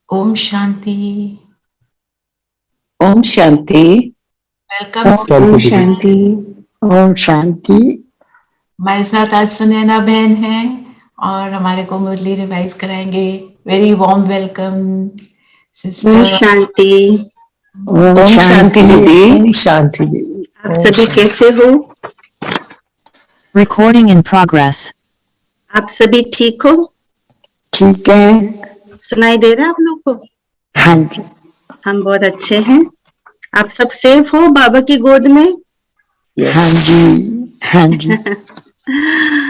ओम शांति। ओम शांति। वेलकम। ओम शांति। ओम शांति। हमारे साथ आज सुनैना बहन है और हमारे को मुरली रिवाइज कराएंगे। Very warm welcome sister. ओम शांति। ओम शांति दीदी। ओम शांति दीदी। आप सभी कैसे हो? Recording in progress. आप सभी ठीक हो? ठीक है। सुनाई दे रहा है आप लोग को? हाँ जी। हम बहुत अच्छे हैं। आप सब सेफ हो बाबा की गोद में? हाँ जी। हाँ जी।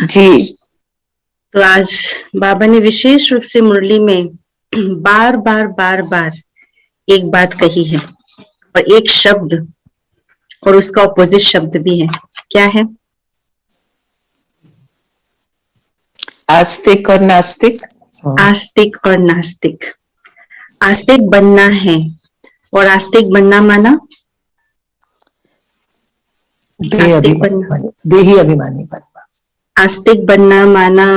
जी। तो आज बाबा ने विशेष रूप से मुरली में बार बार एक बात कही है और एक शब्द और उसका ऑपोजिट शब्द भी है। क्या है? आस्तिक और नास्तिक। आस्तिक और नास्तिक। आस्तिक बनना है और आस्तिक बनना माना देही अभिमानी बनना। आस्तिक बनना माना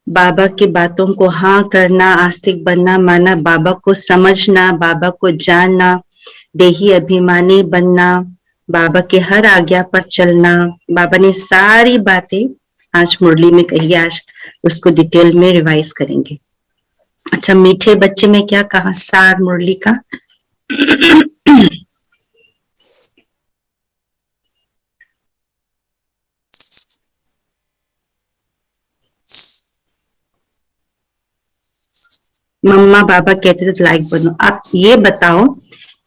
बाबा की बातों को हाँ करना। आस्तिक बनना माना बाबा को समझना, बाबा को जानना। देही अभिमानी बनना, बाबा के हर आज्ञा पर चलना। बाबा ने सारी बातें आज मुरली में कही। आज उसको डिटेल में रिवाइज करेंगे। अच्छा, मीठे बच्चे में क्या कहा सार मुरली का? मम्मा बाबा कहते थे तो लाइक बनो। आप ये बताओ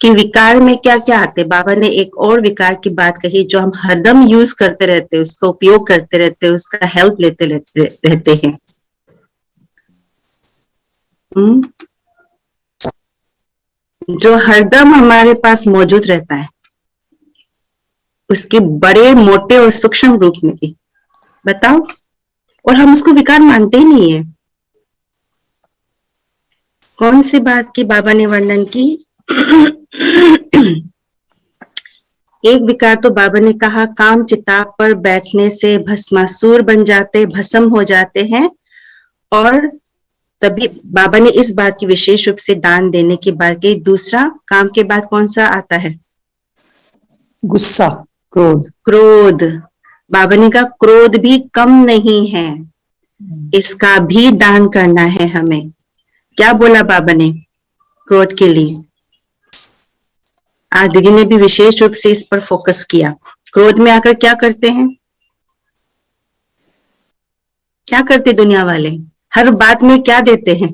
कि विकार में क्या क्या आते? बाबा ने एक और विकार की बात कही जो हम हरदम यूज करते रहते हैं, उसका उपयोग करते रहते हैं, उसका हेल्प लेते रहते हैं। जो हरदम हमारे पास मौजूद रहता है, उसके बड़े मोटे और सूक्ष्म रूप में भी बताओ। और हम उसको विकार मानते ही नहीं है। कौन सी बात की बाबा ने वर्णन की? एक विकार तो बाबा ने कहा काम चिताब पर बैठने से भस्मासुर बन जाते, भस्म हो जाते हैं। और तभी बाबा ने इस बात की विशेष रूप से दान देने की बात की। दूसरा काम के बाद कौन सा आता है? गुस्सा, क्रोध। क्रोध। बाबा ने कहा क्रोध भी कम नहीं है, इसका भी दान करना है हमें। क्या बोला बाबा ने क्रोध के लिए? आज दीदी ने भी विशेष रूप से इस पर फोकस किया। क्रोध में आकर क्या करते हैं? क्या करते दुनिया वाले? हर बात में क्या देते हैं?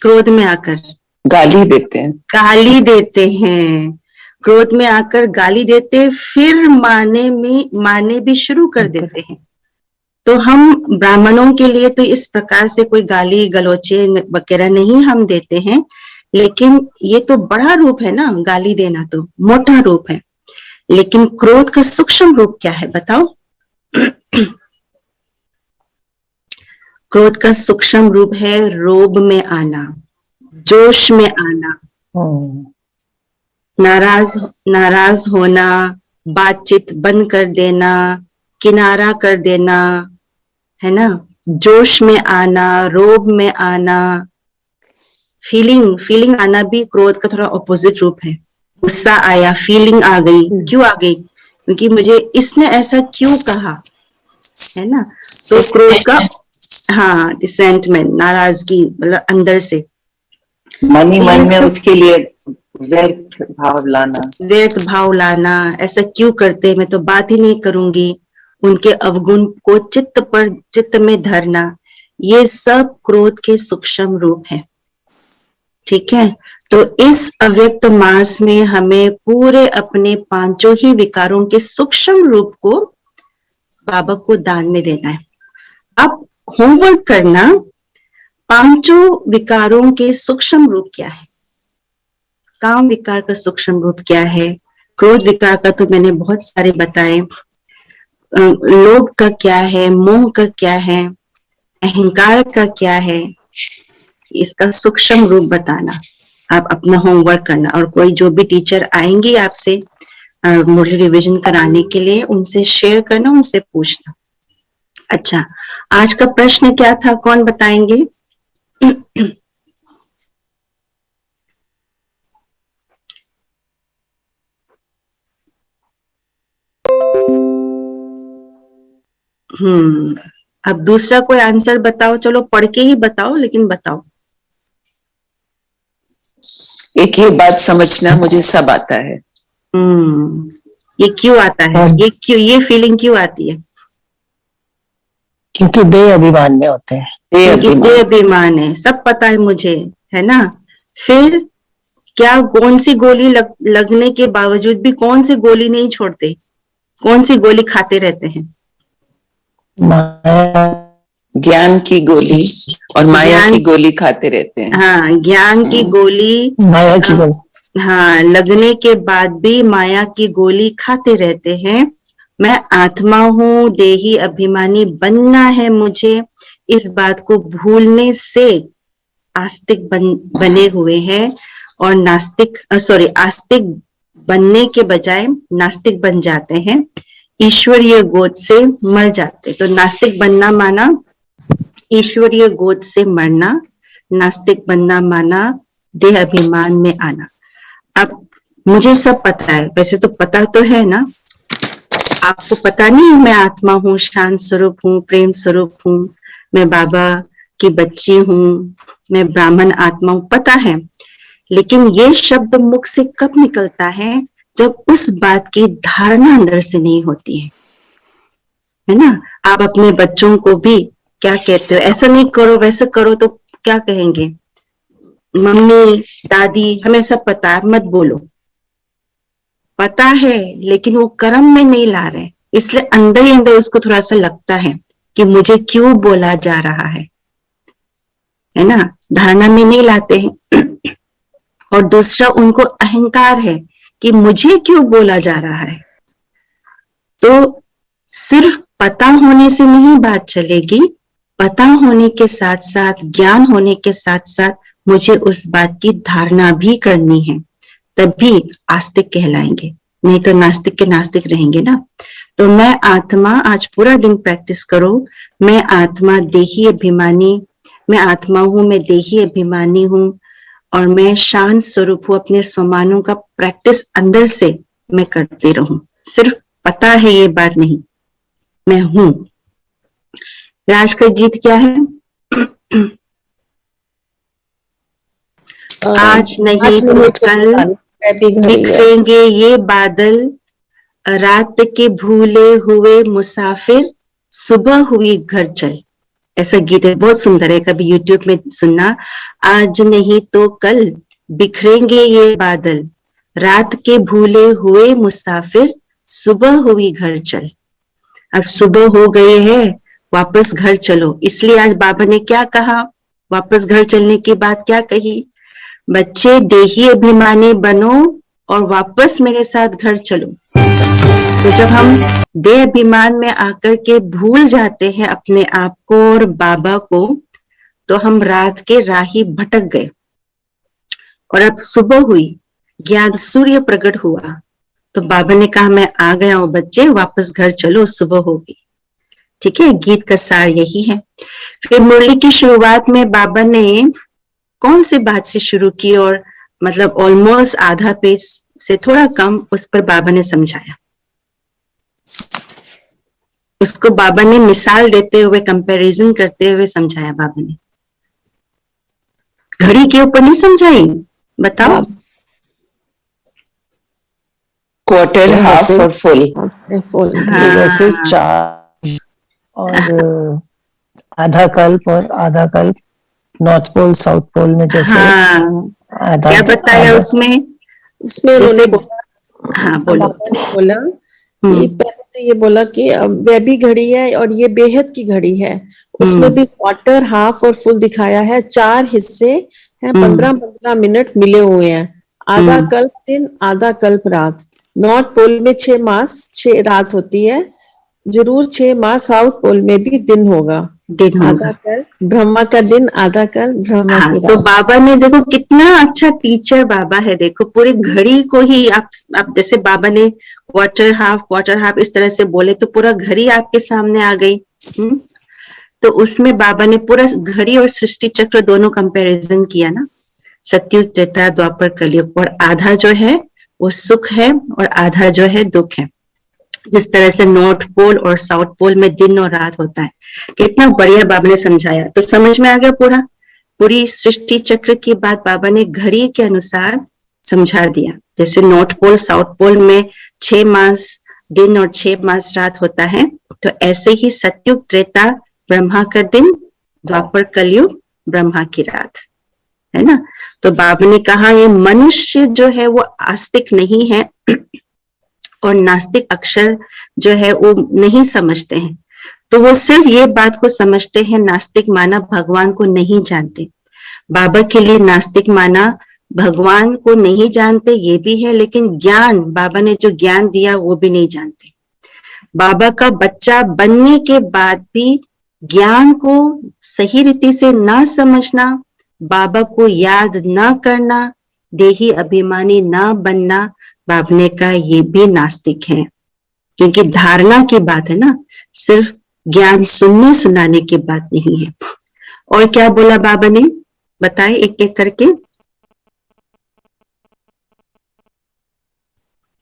क्रोध में आकर गाली देते हैं। गाली देते हैं। क्रोध में आकर गाली देते, फिर मारने भी शुरू कर देते हैं। तो हम ब्राह्मणों के लिए तो इस प्रकार से कोई गाली गलौचे वगैरह नहीं हम देते हैं, लेकिन ये तो बड़ा रूप है ना, गाली देना तो मोटा रूप है। लेकिन क्रोध का सूक्ष्म रूप क्या है बताओ? क्रोध का सूक्ष्म रूप है रोब में आना, जोश में आना, नाराज होना, बातचीत बंद कर देना, किनारा कर देना, है ना? जोश में आना, रोब में आना, फीलिंग आना भी क्रोध का थोड़ा ऑपोजिट रूप है। गुस्सा आया, फीलिंग आ गई। क्यों आ गई? क्योंकि मुझे इसने ऐसा क्यों कहा, है ना? तो क्रोध का डिसेंटमेंट, नाराजगी, मतलब अंदर से मन ही मन में उसके लिए व्यर्थ भाव लाना। ऐसा क्यों करते, मैं तो बात ही नहीं करूंगी। उनके अवगुण को चित्त में धरना, ये सब क्रोध के सूक्ष्म रूप है। ठीक है, तो इस अव्यक्त मास में हमें पूरे अपने पांचों ही विकारों के सूक्ष्म रूप को बाबा को दान में देना है। अब होमवर्क करना, पांचों विकारों के सूक्ष्म रूप क्या है? काम विकार का सूक्ष्म रूप क्या है? क्रोध विकार का तो मैंने बहुत सारे बताए। लोभ का क्या है? मोह का क्या है? अहंकार का क्या है? इसका सूक्ष्म रूप बताना। आप अपना होमवर्क करना, और कोई जो भी टीचर आएंगे आपसे मुरली रिवीजन कराने के लिए, उनसे शेयर करना, उनसे पूछना। अच्छा, आज का प्रश्न क्या था? कौन बताएंगे? अब दूसरा कोई आंसर बताओ, चलो पढ़ के ही बताओ, लेकिन बताओ। एक ये बात समझना, मुझे सब आता है। ये क्यों आता है? ये फीलिंग क्यों आती है? क्योंकि देह अभिमान में होते हैं। क्योंकि देह अभिमान है, सब पता है मुझे, है ना। फिर क्या कौन सी गोली लगने के बावजूद भी कौन सी गोली नहीं छोड़ते? कौन सी गोली खाते रहते हैं? ज्ञान की गोली और माया की गोली खाते रहते हैं। हाँ, ज्ञान की गोली, माया की गोली, हाँ, लगने के बाद भी माया की गोली खाते रहते हैं। मैं आत्मा हूँ, देही अभिमानी बनना है मुझे, इस बात को भूलने से आस्तिक बने हुए हैं और आस्तिक बनने के बजाय नास्तिक बन जाते हैं, ईश्वरीय गोद से मर जाते। तो नास्तिक बनना माना ईश्वरीय गोद से मरना, नास्तिक बनना माना देह अभिमान में आना। अब मुझे सब पता है, वैसे तो पता तो है ना, आपको पता नहीं मैं आत्मा हूँ, शांत स्वरूप हूँ, प्रेम स्वरूप हूँ, मैं बाबा की बच्ची हूँ, मैं ब्राह्मण आत्मा हूँ, पता है। लेकिन ये शब्द मुख से कब निकलता है? जब उस बात की धारणा अंदर से नहीं होती है ना। आप अपने बच्चों को भी क्या कहते हो, ऐसा नहीं करो वैसा करो, तो क्या कहेंगे? मम्मी दादी हमें सब पता है, मत बोलो। पता है, लेकिन वो कर्म में नहीं ला रहे, इसलिए अंदर ही अंदर उसको थोड़ा सा लगता है कि मुझे क्यों बोला जा रहा है ना। धारणा में नहीं लाते हैं। और दूसरा, उनको अहंकार है कि मुझे क्यों बोला जा रहा है। तो सिर्फ पता होने से नहीं बात चलेगी, पता होने के साथ साथ, ज्ञान होने के साथ साथ मुझे उस बात की धारणा भी करनी है, तभी आस्तिक कहलाएंगे, नहीं तो नास्तिक के नास्तिक रहेंगे ना। तो मैं आत्मा, आज पूरा दिन प्रैक्टिस करो, मैं आत्मा देही अभिमानी, मैं आत्मा हूं, मैं देही अभिमानी हूं और मैं शांत स्वरूप हूं। अपने स्वमानों का प्रैक्टिस अंदर से मैं करते रहूं, सिर्फ पता है ये बात नहीं, मैं हूं। राज का गीत क्या है? आज नहीं तो कल बिखरेंगे ये बादल, रात के भूले हुए मुसाफिर, सुबह हुई घर चल। ऐसा गीत है, बहुत सुंदर है, कभी यूट्यूब में सुनना। आज नहीं तो कल बिखरेंगे ये बादल, रात के भूले हुए मुसाफिर, सुबह हुई घर चल। अब सुबह हो गई है, वापस घर चलो। इसलिए आज बाबा ने क्या कहा, वापस घर चलने की बात क्या कही? बच्चे देही अभिमानी बनो और वापस मेरे साथ घर चलो। तो जब हम देह अभिमान में आकर के भूल जाते हैं अपने आप को और बाबा को, तो हम रात के राही भटक गए। और अब सुबह हुई, ज्ञान सूर्य प्रकट हुआ, तो बाबा ने कहा मैं आ गया हूं बच्चे, वापस घर चलो, सुबह हो गई। ठीक है, गीत का सार यही है। फिर मुरली की शुरुआत में बाबा ने कौन सी बात से शुरू की, और मतलब ऑलमोस्ट आधा पेज से थोड़ा कम उस पर बाबा ने समझाया। उसको बाबा ने मिसाल देते हुए, कंपैरिजन करते हुए समझाया बाबा ने। घड़ी के ऊपर नहीं समझाई, बताओ। क्वार्टर, हाफ और फुल। वैसे 4 और आधा कल्प और आधा कल्प, नॉर्थ पोल साउथ पोल में जैसे। आधा क्या बताया उसमें? उन्होंने बोला कि पहले तो ये बोला कि वह भी घड़ी है और ये बेहद की घड़ी है, उसमें भी क्वार्टर, हाफ और फुल दिखाया है। 4 हिस्से हैं, 15-15 मिनट मिले हुए हैं। आधा कल्प दिन, आधा कल्प रात। नॉर्थ पोल में 6 मास 6 रात होती है, जरूर 6 मास साउथ पोल में भी दिन होगा। आधा कल ब्रह्मा का दिन, आधा कल ब्रह्मा की रात। तो बाबा ने देखो कितना अच्छा टीचर बाबा है। देखो पूरी घड़ी को ही आप जैसे बाबा ने क्वार्टर हाफ इस तरह से बोले, तो पूरा घड़ी आपके सामने आ गई। तो उसमें बाबा ने पूरा घड़ी और सृष्टि चक्र दोनों कंपैरिजन किया ना, सतयुग, त्रेता, द्वापर, कलयुग। और आधा जो है वो सुख है और आधा जो है दुख है। जिस तरह से नॉर्थ पोल और साउथ पोल में दिन और रात होता है। कितना बढ़िया बाबा ने समझाया, तो समझ में आ गया पूरी सृष्टि चक्र की बात बाबा ने घड़ी के अनुसार समझा दिया। जैसे नॉर्थ पोल साउथ पोल में 6 मास दिन और 6 मास रात होता है, तो ऐसे ही सतयुग त्रेता ब्रह्मा का दिन, द्वापर कलयुग ब्रह्मा की रात, है ना। तो बाबा ने कहा ये मनुष्य जो है वो आस्तिक नहीं है और नास्तिक अक्षर जो है वो नहीं समझते हैं, तो वो सिर्फ ये बात को समझते हैं, नास्तिक माना भगवान को नहीं जानते। बाबा के लिए नास्तिक माना भगवान को नहीं जानते ये भी है, लेकिन ज्ञान, बाबा ने जो ज्ञान दिया वो भी नहीं जानते। बाबा का बच्चा बनने के बाद भी ज्ञान को सही रीति से ना समझना, बाबा को याद ना करना, देही अभिमानी ना बनना, बाबा ने कहा ये भी नास्तिक है। क्योंकि धारणा की बात है ना, सिर्फ ज्ञान सुनने सुनाने की बात नहीं है। और क्या बोला बाबा ने, बताए एक एक करके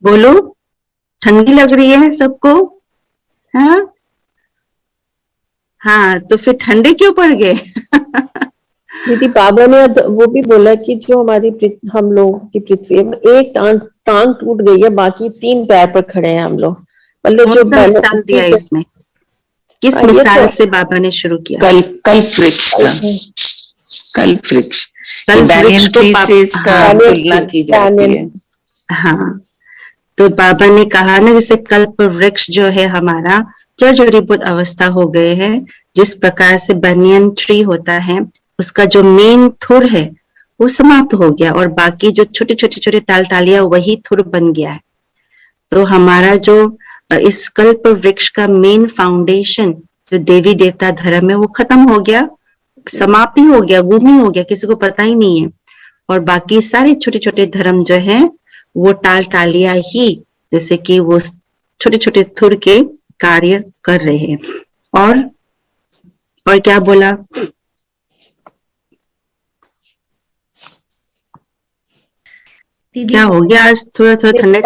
बोलो। ठंडी लग रही है सबको? हाँ, तो फिर ठंडे क्यों पड़ गए? दीदी बाबा ने वो भी बोला कि जो हमारी हम लोग की पृथ्वी है, एक टांग टूट गई है, बाकी 3 पैर पर खड़े हैं हम लोग। मतलब जो मिसाल दिया इसमें, किस मिसाल से बाबा ने शुरू किया? कल्प वृक्ष से इसका तुलना की जाती है। हाँ, तो बाबा ने कहा ना, जैसे कल्प वृक्ष जो है हमारा जर्जरीभूत अवस्था हो गए हैं, जिस प्रकार से बनियन ट्री होता है उसका जो मेन थुर है वो समाप्त हो गया और बाकी जो छोटे छोटे टालियां वही थुर बन गया है। तो हमारा जो इस कल्प वृक्ष का मेन फाउंडेशन जो देवी देवता धर्म है वो खत्म हो गया, समाप्ति हो गया, गुम ही हो गया, किसी को पता ही नहीं है। और बाकी सारे छोटे छोटे धर्म जो है वो टालियां ही, जैसे कि वो छोटे छोटे थुर के कार्य कर रहे हैं। और क्या बोला? क्या हो गया आज? थोड़ा ठंडे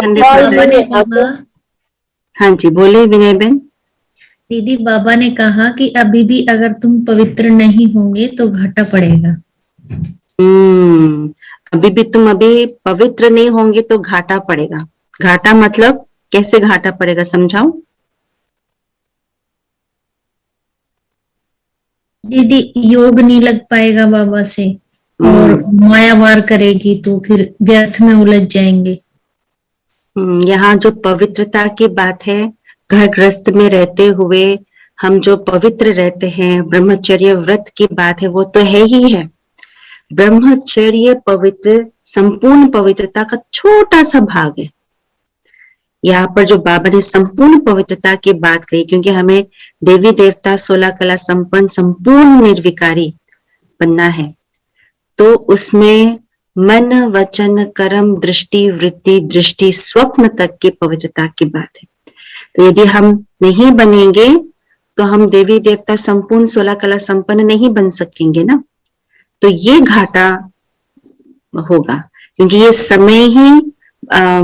हाँ जी, बोले विनय बहन। दीदी बाबा ने कहा कि अभी भी अगर तुम पवित्र नहीं होंगे तो घाटा पड़ेगा। अभी भी तुम अभी पवित्र नहीं होंगे तो घाटा पड़ेगा। घाटा मतलब कैसे घाटा पड़ेगा, समझाओ दीदी। योग नहीं लग पाएगा बाबा से और माया वार करेगी तो फिर व्यर्थ में उलझ जाएंगे। यहाँ जो पवित्रता की बात है, घर गृहस्थ में रहते हुए हम जो पवित्र रहते हैं, ब्रह्मचर्य व्रत की बात है, वो तो है ही है। ब्रह्मचर्य पवित्र, संपूर्ण पवित्रता का छोटा सा भाग है। यहाँ पर जो बाबा ने संपूर्ण पवित्रता की बात कही, क्योंकि हमें देवी देवता 16 कला संपन्न संपूर्ण निर्विकारी बनना है, तो उसमें मन वचन कर्म दृष्टि वृत्ति दृष्टि स्वप्न तक की पवित्रता की बात है। तो यदि हम नहीं बनेंगे तो हम देवी देवता संपूर्ण 16 कला संपन्न नहीं बन सकेंगे ना। तो ये घाटा होगा, क्योंकि ये समय ही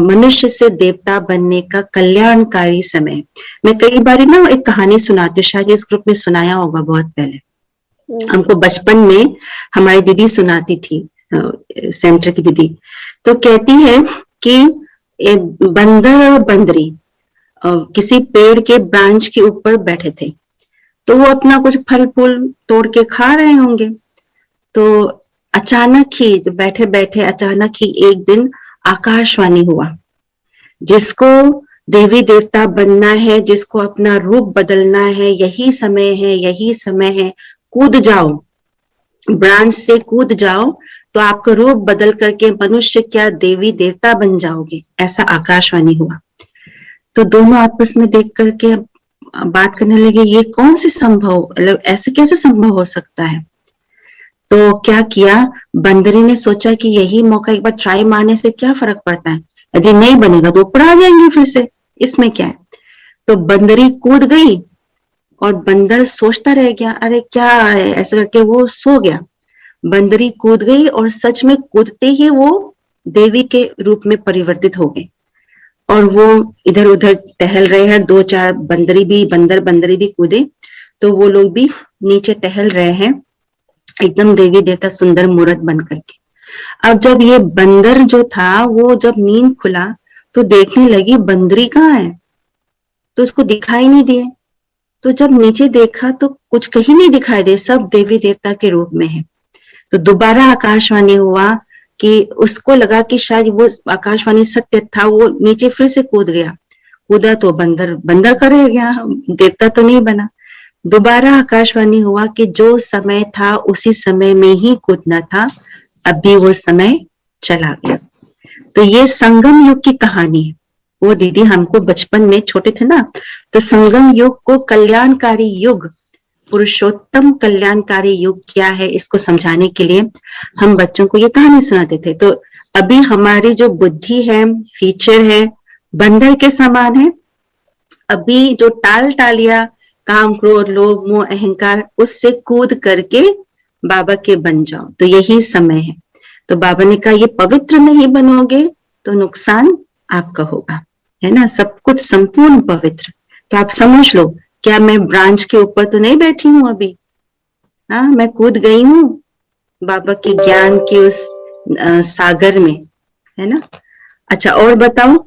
मनुष्य से देवता बनने का कल्याणकारी समय। मैं कई बार ना एक कहानी सुनाती हूँ, शायद इस ग्रुप में सुनाया होगा बहुत पहले। हमको बचपन में हमारी दीदी सुनाती थी, सेंटर की दीदी। तो कहती है कि बंदर और बंदरी किसी पेड़ के ब्रांच के ऊपर बैठे थे, तो वो अपना कुछ फल फूल तोड़ के खा रहे होंगे। तो अचानक ही बैठे बैठे अचानक ही एक दिन आकाशवाणी हुआ, जिसको देवी देवता बनना है, जिसको अपना रूप बदलना है, यही समय है, यही समय है, कूद जाओ, ब्रांच से कूद जाओ, तो आपका रूप बदल करके मनुष्य क्या देवी देवता बन जाओगे। ऐसा आकाशवाणी हुआ। तो दोनों आपस में देख करके बात करने लगे, ये कौन सी संभव, मतलब ऐसे कैसे संभव हो सकता है। तो क्या किया, बंदरी ने सोचा कि यही मौका, एक बार ट्राई मारने से क्या फर्क पड़ता है, यदि नहीं बनेगा तो ऊपर आ जाएंगे फिर से, इसमें क्या है। तो बंदरी कूद गई और बंदर सोचता रह गया, अरे क्या है, ऐसे करके वो सो गया। बंदरी कूद गई और सच में कूदते ही वो देवी के रूप में परिवर्तित हो गई। और वो इधर उधर टहल रहे हैं, 2-4 बंदरी भी कूदे, तो वो लोग भी नीचे टहल रहे हैं, एकदम देवी देवता सुंदर मूर्त बन करके। अब जब ये बंदर जो था वो जब नींद खुला तो देखने लगी बंदरी कहाँ है, तो उसको दिखाई नहीं दिए। तो जब नीचे देखा तो कुछ कहीं नहीं दिखाई दे, सब देवी देवता के रूप में है। तो दोबारा आकाशवाणी हुआ कि उसको लगा कि शायद वो आकाशवाणी सत्य था, वो नीचे फिर से कूदा तो बंदर का रह गया, देवता तो नहीं बना। दोबारा आकाशवाणी हुआ कि जो समय था उसी समय में ही कूदना था, अभी वो समय चला गया। तो ये संगम युग की कहानी है। वो दीदी हमको बचपन में छोटे थे ना, तो संगम युग को कल्याणकारी युग, पुरुषोत्तम कल्याणकारी युग क्या है इसको समझाने के लिए हम बच्चों को ये कहानी सुनाते थे। तो अभी हमारी जो बुद्धि है, फीचर है, बंदर के समान है। अभी जो टालिया काम क्रोध लोभ मोह अहंकार, उससे कूद करके बाबा के बन जाओ, तो यही समय है। तो बाबा ने कहा ये पवित्र नहीं बनोगे तो नुकसान आपका होगा, है ना, सब कुछ संपूर्ण पवित्र। तो आप समझ लो, क्या मैं ब्रांच के ऊपर तो नहीं बैठी हूं अभी, हाँ, मैं कूद गई हूँ बाबा के ज्ञान के उस सागर में, है ना। अच्छा, और बताओ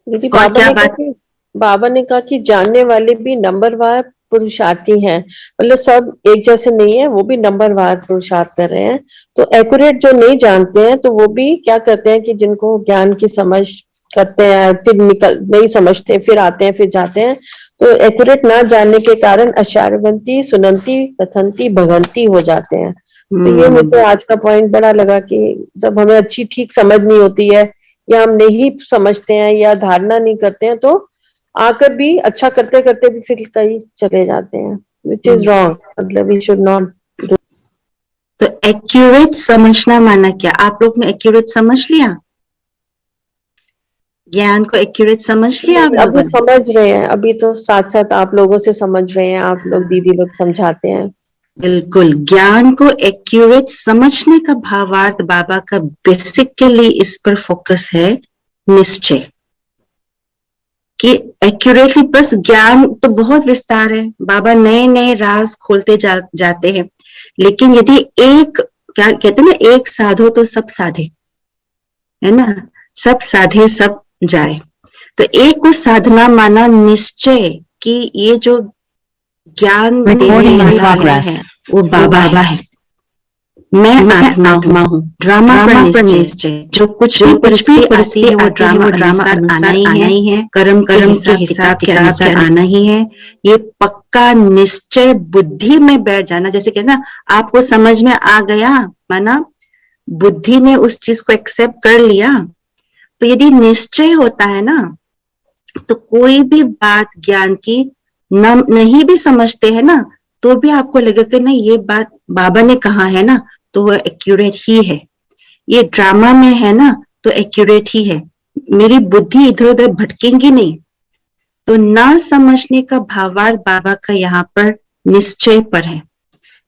दीदी, और क्या बात? बाबा ने कहा कि जानने वाले भी नंबरवार पुरुषार्थी हैं, मतलब सब एक जैसे नहीं है, वो भी नंबरवार पुरुषार्थ कर रहे हैं। तो एक्यूरेट जो नहीं जानते हैं तो वो भी क्या करते हैं कि जिनको ज्ञान की समझ करते हैं, फिर नहीं समझते, फिर आते हैं, फिर जाते हैं। तो एक्यूरेट ना जानने के कारण अशारवंती सुनंती कथंती भगंती हो जाते हैं। तो ये मुझे आज का पॉइंट बड़ा लगा कि जब हमें अच्छी ठीक समझ नहीं होती है, या हम नहीं समझते हैं या धारणा नहीं करते हैं, तो आकर भी अच्छा करते करते भी फिर कहीं चले जाते हैं, विच इज रॉन्ग। मतलब वी शुड नॉट। तो एक्यूरेट समझना माना क्या? आप लोग ने एक्यूरेट समझ लिया, ज्ञान को एक्यूरेट समझ लिया आप लोगों अभी ने? समझ रहे हैं, अभी तो साथ साथ आप लोगों से समझ रहे हैं, आप लोग दीदी लोग समझाते हैं। बिल्कुल, ज्ञान को एक्यूरेट समझने का भावार्थ बाबा का बेसिकली इस पर फोकस है, निश्चय, कि एक्यूरेटली। बस ज्ञान तो बहुत विस्तार है, बाबा नए नए राज खोलते जाते हैं, लेकिन यदि एक, क्या कहते हैं ना, एक साधो तो सब साधे, है ना, सब साधे सब जाए। तो एक को साधना माना निश्चय कि ये जो ज्ञान देने वाला है वो बाबा है। मैं आत्मा हूँ, ड्रामा पर निश्चय। जो कुछ भी परिस्थिति है वो ड्रामा अनुसार आना ही है, कर्म के हिसाब के अनुसार आना ही है। ये पक्का निश्चय बुद्धि में बैठ जाना, जैसे कहते ना, आपको समझ में आ गया, माना बुद्धि ने उस चीज को एक्सेप्ट कर लिया। तो यदि निश्चय होता है ना, तो कोई भी बात ज्ञान की नहीं भी समझते हैं ना, तो भी आपको लगेगा कि नहीं, ये बात बाबा ने कहा है ना, तो वो एक्यूरेट ही है। ये ड्रामा में है ना, तो एक्यूरेट ही है, मेरी बुद्धि इधर उधर भटकेंगी नहीं। तो ना समझने का भावार्थ बाबा का यहाँ पर निश्चय पर है,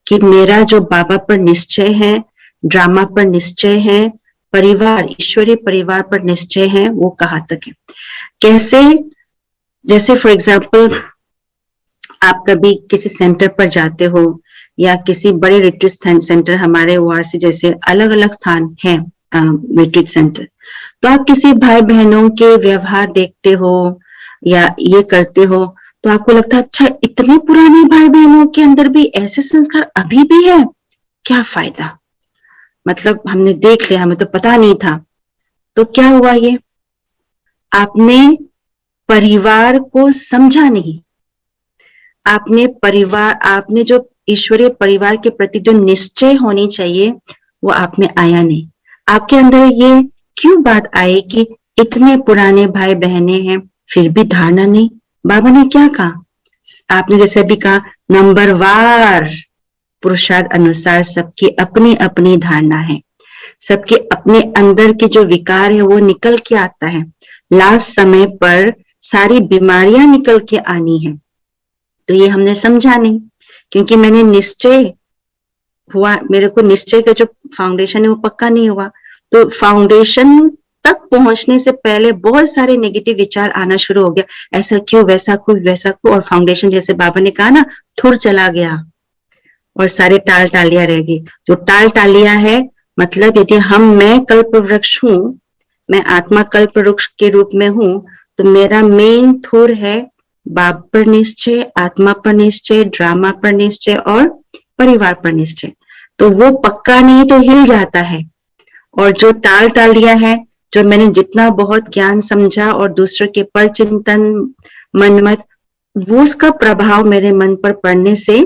कि मेरा जो बाबा पर निश्चय है, ड्रामा पर निश्चय है, परिवार, ईश्वरीय परिवार पर निश्चय है, वो कहाँ तक है, कैसे। जैसे फॉर एग्जाम्पल, आप कभी किसी सेंटर पर जाते हो, या किसी बड़े रिट्रीट सेंटर, हमारे ओआरसी जैसे अलग अलग स्थान हैं रिट्रीट सेंटर, तो आप किसी भाई बहनों के व्यवहार देखते हो या ये करते हो, तो आपको लगता है अच्छा, इतने पुराने भाई बहनों के अंदर भी ऐसे संस्कार अभी भी है, क्या फायदा, मतलब हमने देख लिया, हमें तो पता नहीं था। तो क्या हुआ, ये आपने परिवार को समझा नहीं, आपने जो ईश्वरीय परिवार के प्रति जो निश्चय होनी चाहिए वो आप में आया नहीं। आपके अंदर ये क्यों बात आई कि इतने पुराने भाई बहने हैं फिर भी धारणा नहीं? बाबा ने क्या कहा, आपने जैसे अभी कहा, नंबरवार पुरुषार्थ अनुसार सबकी अपनी अपनी धारणा है, सबके अपने अंदर के जो विकार है वो निकल के आता है। लास्ट समय पर सारी बीमारियां निकल के आनी है, तो ये हमने समझा नहीं, क्योंकि मैंने निश्चय हुआ, मेरे को निश्चय का जो फाउंडेशन है वो पक्का नहीं हुआ। तो फाउंडेशन तक पहुंचने से पहले बहुत सारे नेगेटिव विचार आना शुरू हो गया, ऐसा क्यों, वैसा क्यों, वैसा क्यों, और फाउंडेशन जैसे बाबा ने कहा ना, थुर चला गया और सारे टाल टालियां रह गई। जो टाल टालियां है मतलब यदि मैं कल्प वृक्ष हूं, मैं आत्मा कल्प वृक्ष के रूप में हूं, तो मेरा मेन थुर है बाप पर निश्चय, आत्मा पर निश्चय, ड्रामा पर निश्चय और परिवार पर निश्चय। तो वो पक्का नहीं तो हिल जाता है। और जो ताल टालियां है, जो मैंने जितना बहुत ज्ञान समझा और दूसरों के पर चिंतन मनमत, वो उसका प्रभाव मेरे मन पर पड़ने से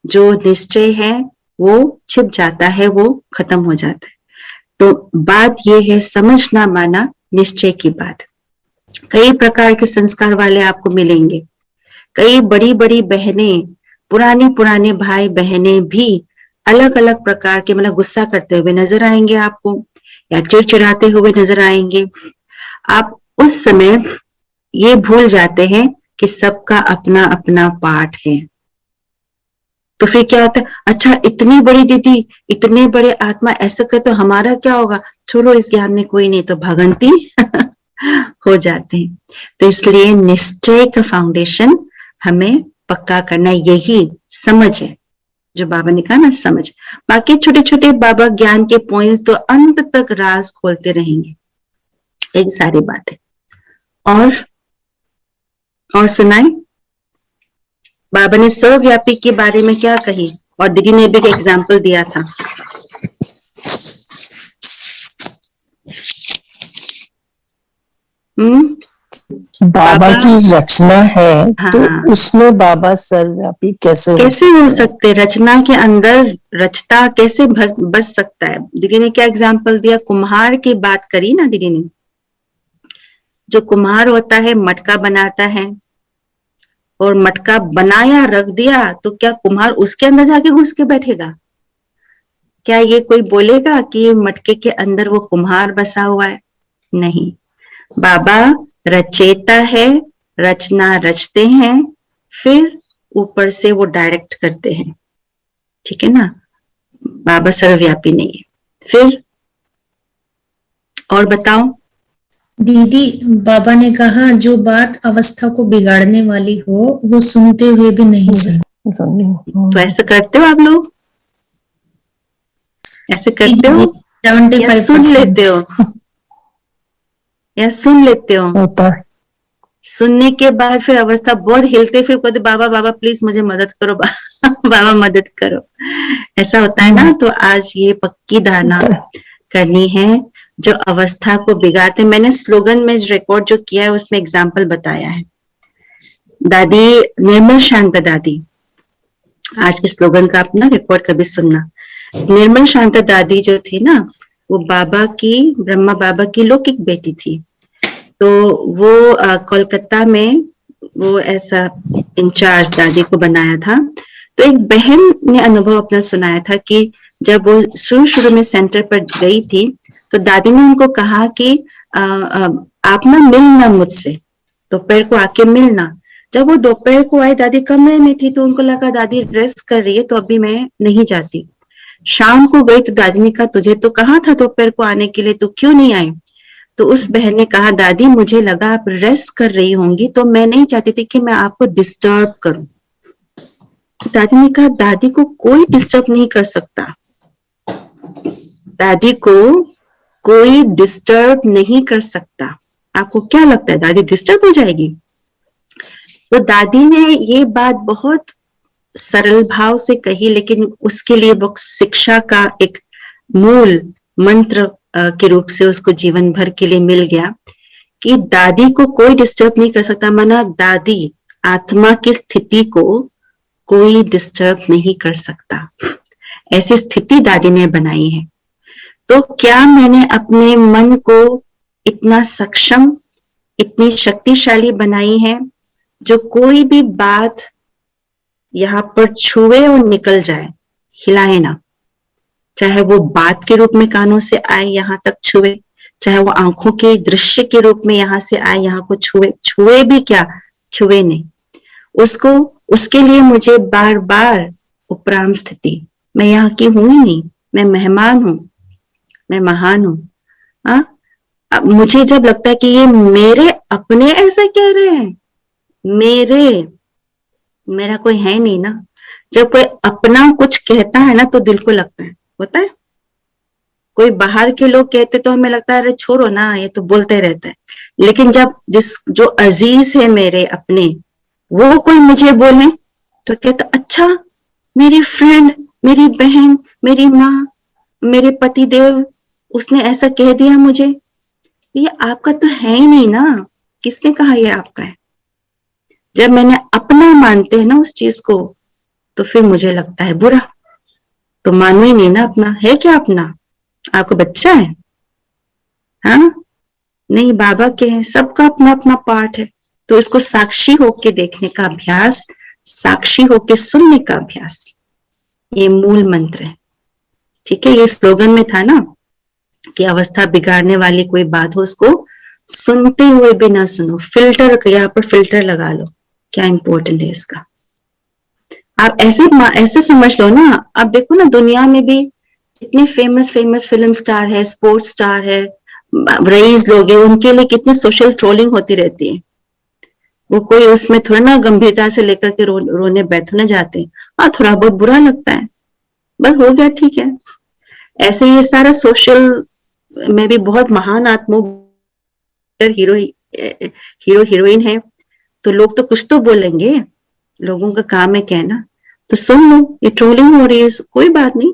जो निश्चय है वो छिप जाता है, वो खत्म हो जाता है। तो बात ये है समझना माना निश्चय की बात। कई प्रकार के संस्कार वाले आपको मिलेंगे, कई बड़ी बड़ी बहनें, पुराने भाई बहनें भी अलग अलग प्रकार के मतलब गुस्सा करते हुए नजर आएंगे आपको, या चिड़चिड़ाते हुए नजर आएंगे। आप उस समय ये भूल जाते हैं कि सबका अपना अपना पाठ है। तो फिर क्या होता है, अच्छा इतनी बड़ी दीदी, इतने बड़े आत्मा ऐसा करे तो हमारा क्या होगा, छोड़ो इस ज्ञान में कोई नहीं, तो भगंती हो जाते हैं। तो इसलिए निश्चय का फाउंडेशन हमें पक्का करना, यही समझ है जो बाबा ने कहा ना, समझ। बाकी छोटे छोटे बाबा ज्ञान के पॉइंट्स तो अंत तक राज खोलते रहेंगे, एक सारी बात है। और सुनाए, बाबा ने सर्वव्यापी के बारे में क्या कही, और दीदी ने भी एक एग्जाम्पल दिया था। बाबा की रचना है, हाँ, तो हाँ। उसमें बाबा सर्वव्यापी कैसे हो सकते? रचना के अंदर रचता कैसे बच सकता है? दीदी ने क्या एग्जाम्पल दिया, कुम्हार की बात करी ना दीदी ने। जो कुम्हार होता है मटका बनाता है, और मटका बनाया रख दिया, तो क्या कुम्हार उसके अंदर जाके घुस के बैठेगा? क्या ये कोई बोलेगा कि मटके के अंदर वो कुम्हार बसा हुआ है? नहीं, बाबा रचेता है, रचना रचते हैं, फिर ऊपर से वो डायरेक्ट करते हैं, ठीक है ना। बाबा सर्वव्यापी नहीं है। फिर और बताओ दीदी, बाबा ने कहा जो बात अवस्था को बिगाड़ने वाली हो वो सुनते हुए भी नहीं सुनते। तो ऐसे करते हो आप लोग? ऐसे करते हो या सुन लेते हो? या सुन लेते हो? होता है। सुनने के बाद फिर अवस्था बहुत हिलते, फिर कहते बाबा बाबा प्लीज मुझे मदद करो, बाबा मदद करो, ऐसा होता है ना। तो आज ये पक्की धारणा करनी है, जो अवस्था को बिगाड़ते। मैंने स्लोगन में रिकॉर्ड जो किया है उसमें एग्जाम्पल बताया है। दादी निर्मल शांता दादी, आज के स्लोगन का अपना रिकॉर्ड कभी सुनना। निर्मल शांता दादी जो थी ना, वो बाबा की, ब्रह्मा बाबा की लौकिक बेटी थी। तो वो कोलकाता में वो ऐसा इंचार्ज दादी को बनाया था। तो एक बहन ने अनुभव अपना सुनाया था कि जब वो शुरू में सेंटर पर गई थी, तो दादी ने उनको कहा कि आप ना मिलना मुझसे, दोपहर को आके मिलना। जब वो दोपहर को आई, दादी कमरे में थी, तो उनको लगा दादी रेस्ट कर रही है, तो अभी मैं नहीं जाती। शाम को गई तो दादी ने कहा तुझे तो कहा था दोपहर को आने के लिए, तो क्यों नहीं आई? तो उस बहन ने कहा दादी मुझे लगा आप रेस्ट कर रही होंगी, तो मैं नहीं चाहती थी कि मैं आपको डिस्टर्ब करूं। दादी ने कहा दादी को कोई डिस्टर्ब नहीं कर सकता, दादी को कोई डिस्टर्ब नहीं कर सकता। आपको क्या लगता है दादी डिस्टर्ब हो जाएगी? तो दादी ने ये बात बहुत सरल भाव से कही, लेकिन उसके लिए वो शिक्षा का एक मूल मंत्र के रूप से उसको जीवन भर के लिए मिल गया कि दादी को कोई डिस्टर्ब नहीं कर सकता। माना दादी आत्मा की स्थिति को कोई डिस्टर्ब नहीं कर सकता, ऐसी स्थिति दादी ने बनाई है। तो क्या मैंने अपने मन को इतना सक्षम, इतनी शक्तिशाली बनाई है, जो कोई भी बात यहाँ पर छुए और निकल जाए, हिलाए ना, चाहे वो बात के रूप में कानों से आए यहाँ तक छुए, चाहे वो आंखों के दृश्य के रूप में यहाँ से आए यहाँ को छुए भी क्या, छुए नहीं उसको। उसके लिए मुझे बार बार उपराम स्थिति, मैं यहाँ की हूं ही नहीं, मैं मेहमान हूं, मैं महान हूं। अब मुझे जब लगता है कि ये मेरे अपने ऐसा कह रहे हैं, मेरा कोई है नहीं ना। जब कोई अपना कुछ कहता है ना तो दिल को लगता है, होता है। कोई बाहर के लोग कहते तो हमें लगता है अरे छोड़ो ना, ये तो बोलते रहता है। लेकिन जब जो अजीज है मेरे अपने, वो कोई मुझे बोले तो कहता अच्छा, मेरी फ्रेंड, मेरी बहन, मेरी माँ, मेरे पति देव, उसने ऐसा कह दिया मुझे। ये आपका तो है ही नहीं ना, किसने कहा ये आपका है? जब मैंने अपना मानते हैं ना उस चीज को, तो फिर मुझे लगता है बुरा। तो मानो ही नहीं ना अपना। है क्या अपना? आपको बच्चा है? हाँ नहीं, बाबा के हैं, सबका अपना अपना पार्ट है। तो इसको साक्षी होके देखने का अभ्यास, साक्षी होके सुनने का अभ्यास, ये मूल मंत्र है। ठीक है, ये स्लोगन में था ना कि अवस्था बिगाड़ने वाली कोई बात हो उसको सुनते हुए भी ना सुनो। फिल्टर, यहाँ पर फिल्टर लगा लो, क्या इंपॉर्टेंट है इसका। आप ऐसे समझ लो ना। आप देखो ना, दुनिया में भी इतने फेमस फिल्म स्टार है, स्पोर्ट्स स्टार है, रईस लोग हैं, उनके लिए कितनी सोशल ट्रोलिंग होती रहती है। वो कोई उसमें थोड़ा ना गंभीरता से लेकर के रोने बैठने जाते हैं। हाँ, थोड़ा बहुत बुरा लगता है, बस हो गया, ठीक है। ऐसे ये सारा सोशल में भी बहुत महान आत्मा हीरो हीरोइन है, तो लोग तो कुछ तो बोलेंगे, लोगों का काम है कहना। तो सुन लो, ये ट्रोलिंग हो रही है, कोई बात नहीं।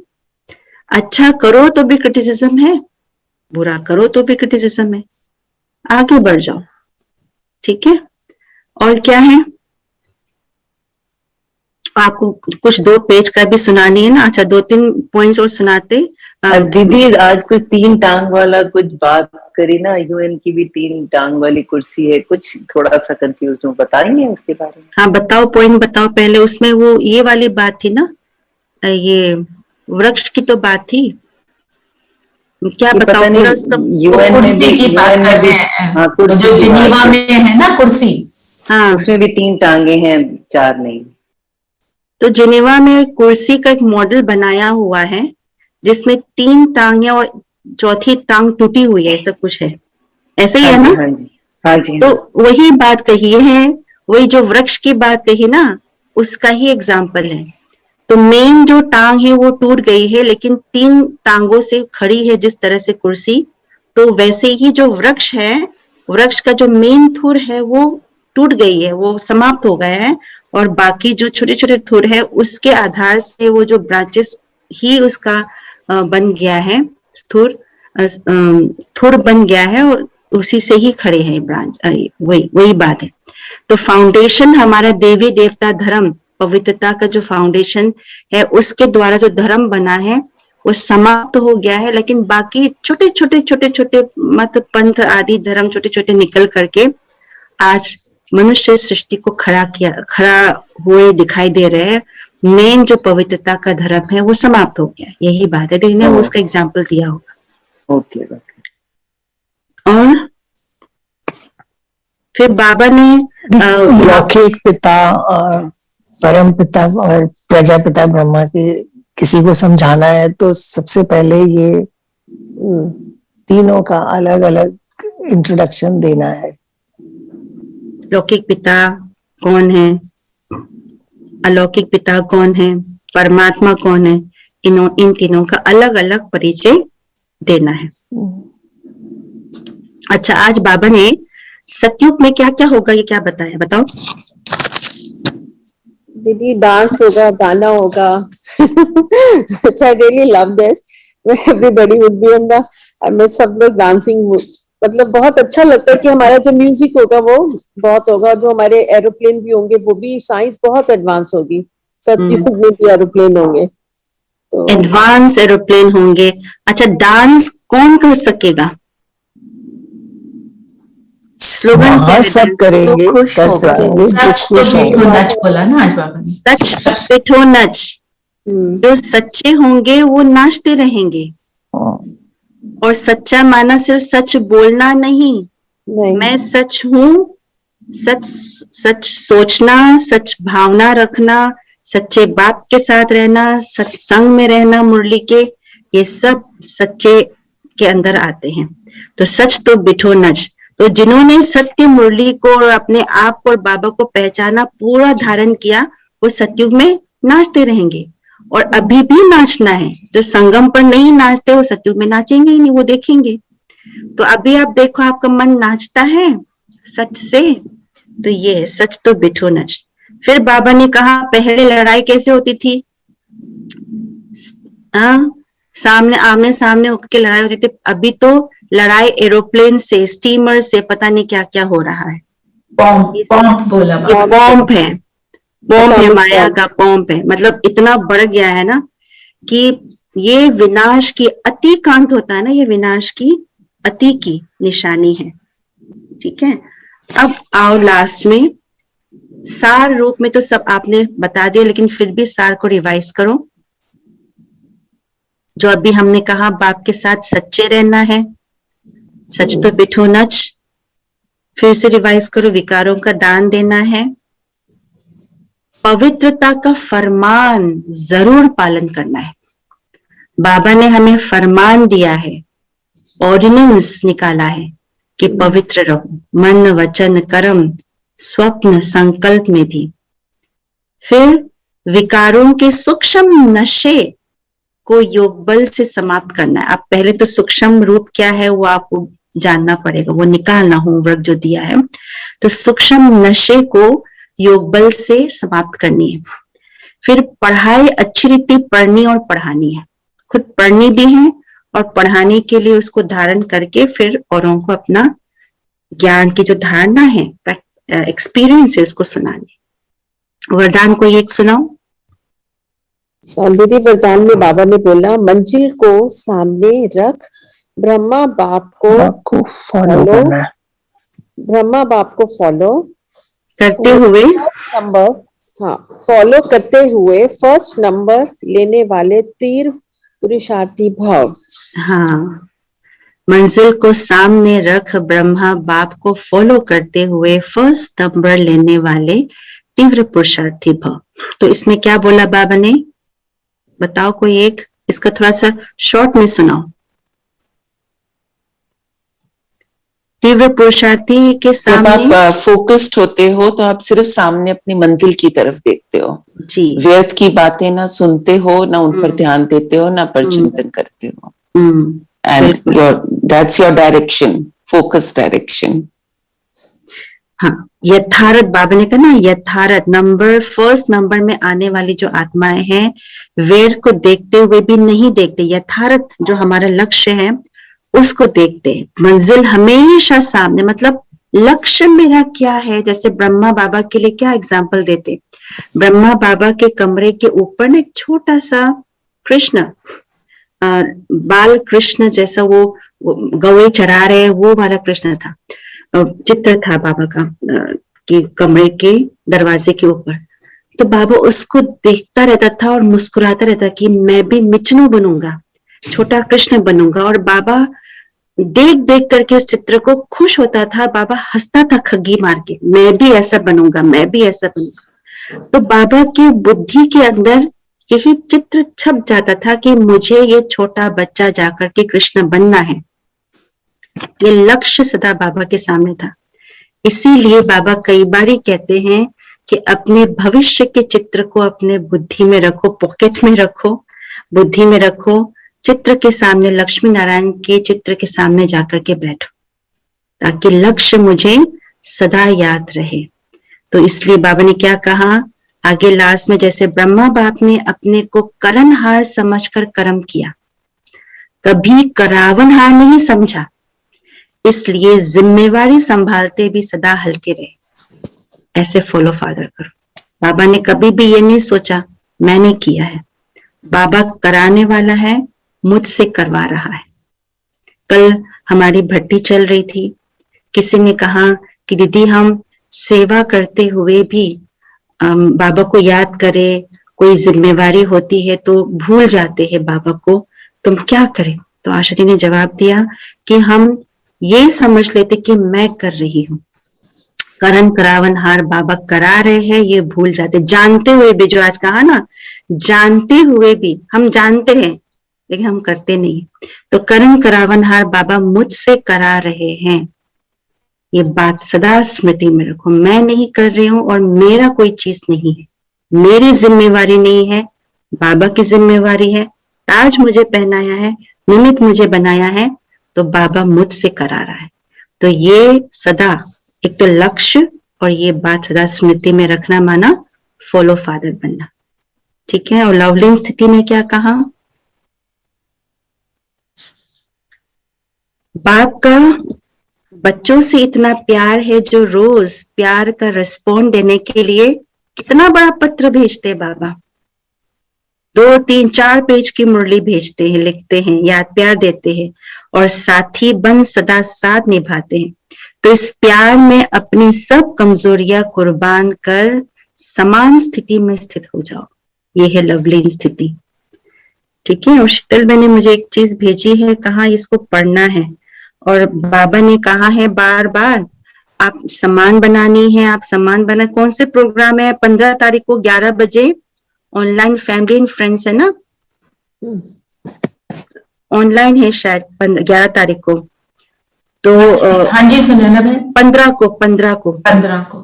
अच्छा करो तो भी क्रिटिसिज्म है, बुरा करो तो भी क्रिटिसिज्म है, आगे बढ़ जाओ। ठीक है, और क्या है आपको? कुछ 2 पेज का भी सुनानी है ना? अच्छा, 2-3 पॉइंट्स और सुनाते। दीदी आज कुछ 3 टांग वाला कुछ बात करी ना, यूएन की भी 3 टांग वाली कुर्सी है, कुछ थोड़ा सा कंफ्यूज हूँ, बताएंगे उसके बारे में? हाँ बताओ, पॉइंट बताओ पहले। उसमें वो ये वाली बात थी ना, ये वृक्ष की तो बात थी, क्या बताओ पूरा उसका? यूएन कुर्सी की बात कर रहे हैं। हाँ, कुर्सी जो जिनीवा में है ना कुर्सी, हाँ, उसमें भी 3 टांगे हैं, 4 नहीं। तो जिनेवा में कुर्सी का एक मॉडल बनाया हुआ है जिसमें 3 टांगे और चौथी टांग टूटी हुई है, ऐसा कुछ है, ऐसे ही है ना? हाँ जी, हाँ जी। तो वही बात कही है, वही जो वृक्ष की बात कही ना, उसका ही एग्जाम्पल है। तो मेन जो टांग है वो टूट गई है, लेकिन 3 टांगों से खड़ी है जिस तरह से कुर्सी, तो वैसे ही जो वृक्ष है, वृक्ष का जो मेन थुर है वो टूट गई है, वो समाप्त हो गया है, और बाकी जो छोटे छोटे थुर है उसके आधार से वो जो ब्रांचेस ही उसका बन गया है, थुर बन गया है, और उसी से ही खड़े हैं ब्रांच। वही बात है। तो फाउंडेशन हमारा देवी देवता धर्म, पवित्रता का जो फाउंडेशन है, उसके द्वारा जो धर्म बना है वो समाप्त हो गया है, लेकिन बाकी छोटे छोटे मत पंथ आदि धर्म छोटे छोटे निकल करके आज मनुष्य सृष्टि को खड़ा हुए दिखाई दे रहे हैं। मेन जो पवित्रता का धर्म है वो समाप्त हो गया, यही बात है। देखने वो उसका एग्जाम्पल दिया होगा। ओके। और फिर बाबा ने लौकिक पिता और परम पिता और प्रजापिता ब्रह्मा के किसी को समझाना है तो सबसे पहले ये तीनों का अलग अलग इंट्रोडक्शन देना है। लौकिक पिता कौन है, अलौकिक पिता कौन है, परमात्मा कौन है, इन तीनों का अलग अलग परिचय देना है। अच्छा, आज बाबा ने सतयुग में क्या क्या होगा ये क्या बताया, बताओ दीदी। डांस होगा, गाना होगा। अच्छा, I really love this. Everybody would be on the, मैं सब लोग डांसिंग, मतलब बहुत अच्छा लगता है कि हमारा जो म्यूजिक होगा वो बहुत होगा। जो हमारे एरोप्लेन भी होंगे वो भी, साइंस बहुत एडवांस होगी, सतयुग में भी एरोप्लेन होंगे, तो एडवांस एरोप्लेन होंगे। अच्छा, डांस कौन कर सकेगा? स्लोगन क्या है? सब करेंगे, खुश कर होगा। सकेंगे, सच तो मीठो नच बोला ना आज बाबा ने। सच बैठो नच, जो सच्चे होंगे वो नाचते रहेंगे। और सच्चा माना सिर्फ सच बोलना नहीं, मैं सच हूँ, सच सोचना, सच भावना रखना, सच्चे बाप के साथ रहना, सत्संग में रहना मुरली के, ये सब सच्चे के अंदर आते हैं। तो सच तो बिठो नच, तो जिन्होंने सत्य मुरली को और अपने आप को और बाबा को पहचाना, पूरा धारण किया, वो सतयुग में नाचते रहेंगे। और अभी भी नाचना है, जो संगम पर नहीं नाचते वो सतयुग में नाचेंगे ही नहीं, वो देखेंगे। तो अभी आप देखो आपका मन नाचता है सच से, तो ये है सच तो बिठो नच। फिर बाबा ने कहा पहले लड़ाई कैसे होती थी, सामने आमने सामने उठ के लड़ाई होती थी। अभी तो लड़ाई एरोप्लेन से, स्टीमर से, पता नहीं क्या क्या हो रहा है। पॉम्प बोला ये बाबा। पॉम्प है, पॉम्प है, माया का पॉम्प है। मतलब इतना बढ़ गया है ना कि ये विनाश की अतिकांत होता है ना, ये विनाश की अति की निशानी है। ठीक है, अब आओ लास्ट में सार रूप में तो सब आपने बता दिया, लेकिन फिर भी सार को रिवाइज करो। जो अभी हमने कहा, बाप के साथ सच्चे रहना है, सच तो बिठो नच। फिर से रिवाइज करो, विकारों का दान देना है, पवित्रता का फरमान जरूर पालन करना है। बाबा ने हमें फरमान दिया है, ऑर्डिनेंस निकाला है कि पवित्र रहो, मन वचन कर्म स्वप्न संकल्प में भी। फिर विकारों के सूक्ष्म नशे को योग बल से समाप्त करना है। अब पहले तो सूक्ष्म रूप क्या है वो आपको जानना पड़ेगा, वो निकालना होमवर्क जो दिया है। तो सूक्ष्म नशे को योग बल से समाप्त करनी है। फिर पढ़ाई अच्छी रीति पढ़नी और पढ़ानी है, खुद पढ़नी भी है और पढ़ाने के लिए उसको धारण करके फिर औरों को अपना ज्ञान की जो धारणा है, एक्सपीरियंस है, उसको सुनाने। वरदान को एक सुनाओ। दीदी वरदान में बाबा ने बोला, मंजिल को सामने रख, ब्रह्मा बाप को फॉलो करना है, ब्रह्मा बाप को फॉलो करते हुए, नंबर, हाँ, फॉलो करते हुए फर्स्ट नंबर लेने वाले तीर पुरुषार्थी भाव। हाँ, मंजिल को सामने रख, ब्रह्मा बाप को फॉलो करते हुए फर्स्ट नंबर लेने वाले तीव्र पुरुषार्थी भाव। तो इसमें क्या बोला बाबा ने, बताओ कोई एक, इसका थोड़ा सा शॉर्ट में सुनाओ। तीव्र पुरुषार्थी के सामने, जब आप फोकस्ड होते हो तो आप सिर्फ सामने अपनी मंजिल की तरफ देखते हो जी, व्यर्थ की बातें ना सुनते हो, ना उन पर ध्यान देते हो, ना पर चिंतन करते हो। And that's your direction, focus direction. हाँ, यथार्थ बाबा ने कहा ना, यथार्थ नंबर, फर्स्ट नंबर में आने वाली जो आत्माएं हैं, वेर को देखते हुए भी नहीं देखते, यथार्थ जो हमारा लक्ष्य है उसको देखते। मंजिल हमेशा सामने, मतलब लक्ष्य मेरा क्या है। जैसे ब्रह्मा बाबा के लिए क्या एग्जाम्पल देते, ब्रह्मा बाबा के कमरे के ऊपर ना एक छोटा सा कृष्ण, बाल कृष्ण जैसा, वो गौए चरा रहे, वो वाला कृष्ण था, चित्र था बाबा का कि कमरे के दरवाजे के ऊपर। तो बाबा उसको देखता रहता था और मुस्कुराता रहता कि मैं भी मिचनू बनूंगा, छोटा कृष्ण बनूंगा। और बाबा देख देख करके इस चित्र को खुश होता था, बाबा हंसता था खग्गी मार के, मैं भी ऐसा बनूंगा, मैं भी ऐसा बनूंगा। तो बाबा की बुद्धि के अंदर यही चित्र छप जाता था कि मुझे ये छोटा बच्चा जाकर के कृष्ण बनना है। ये लक्ष्य सदा बाबा के सामने था। इसीलिए बाबा कई बार कहते हैं कि अपने भविष्य के चित्र को अपने बुद्धि में रखो, पॉकेट में रखो, बुद्धि में रखो, चित्र के सामने, लक्ष्मी नारायण के चित्र के सामने जाकर के बैठो, ताकि लक्ष्य मुझे सदा याद रहे। तो इसलिए बाबा ने क्या कहा आगे लास्ट में, जैसे ब्रह्मा बाप ने अपने को करनहार समझकर कर्म किया, कभी करावनहार नहीं समझा, इसलिए जिम्मेवारी संभालते भी सदा हल्के रहे। ऐसे फॉलो फादर करो। बाबा ने कभी भी ये नहीं सोचा मैंने किया है, बाबा कराने वाला है, मुझसे करवा रहा है। कल हमारी भट्टी चल रही थी, किसी ने कहा कि दीदी हम सेवा करते हुए भी बाबा को याद करे, कोई जिम्मेवारी होती है तो भूल जाते हैं बाबा को, तुम क्या करें। तो आशा जी ने जवाब दिया कि हम ये समझ लेते कि मैं कर रही हूँ, करण करावनहार बाबा करा रहे हैं, ये भूल जाते, जानते हुए भी, जो आज कहा ना, जानते हुए भी हम जानते हैं लेकिन हम करते नहीं। तो कर्म करावनहार बाबा मुझसे करा रहे हैं, ये बात सदा स्मृति में रखो। मैं नहीं कर रही हूँ और मेरा कोई चीज नहीं है, मेरी जिम्मेवारी नहीं है, बाबा की जिम्मेवारी है। ताज मुझे पहनाया है, निमित्त मुझे बनाया है, तो बाबा मुझसे करा रहा है। तो ये सदा एक तो लक्ष्य और ये बात सदा स्मृति में रखना, माना फॉलो फादर बनना। ठीक है। और लवलीन स्थिति में क्या कहा, बाप का बच्चों से इतना प्यार है जो रोज प्यार का रिस्पॉन्ड देने के लिए कितना बड़ा पत्र भेजते बाबा, 2, 3, 4 पेज की मुरली भेजते हैं, लिखते हैं, याद प्यार देते हैं और साथी बन सदा साथ निभाते हैं। तो इस प्यार में अपनी सब कमजोरियां कुर्बान कर समान स्थिति में स्थित हो जाओ, ये है लवलीन स्थिति। ठीक है। और शीतल मैंने मुझे एक चीज भेजी है, कहा इसको पढ़ना है, और बाबा ने कहा है बार बार, आप सम्मान बनानी है, आप सम्मान बना। कौन से प्रोग्राम है? 15 तारीख को 11 बजे ऑनलाइन फैमिली एंड फ्रेंड्स है ना, ऑनलाइन है शायद 11 तारीख को। तो हाँ जी सुनैना बहन, 15 को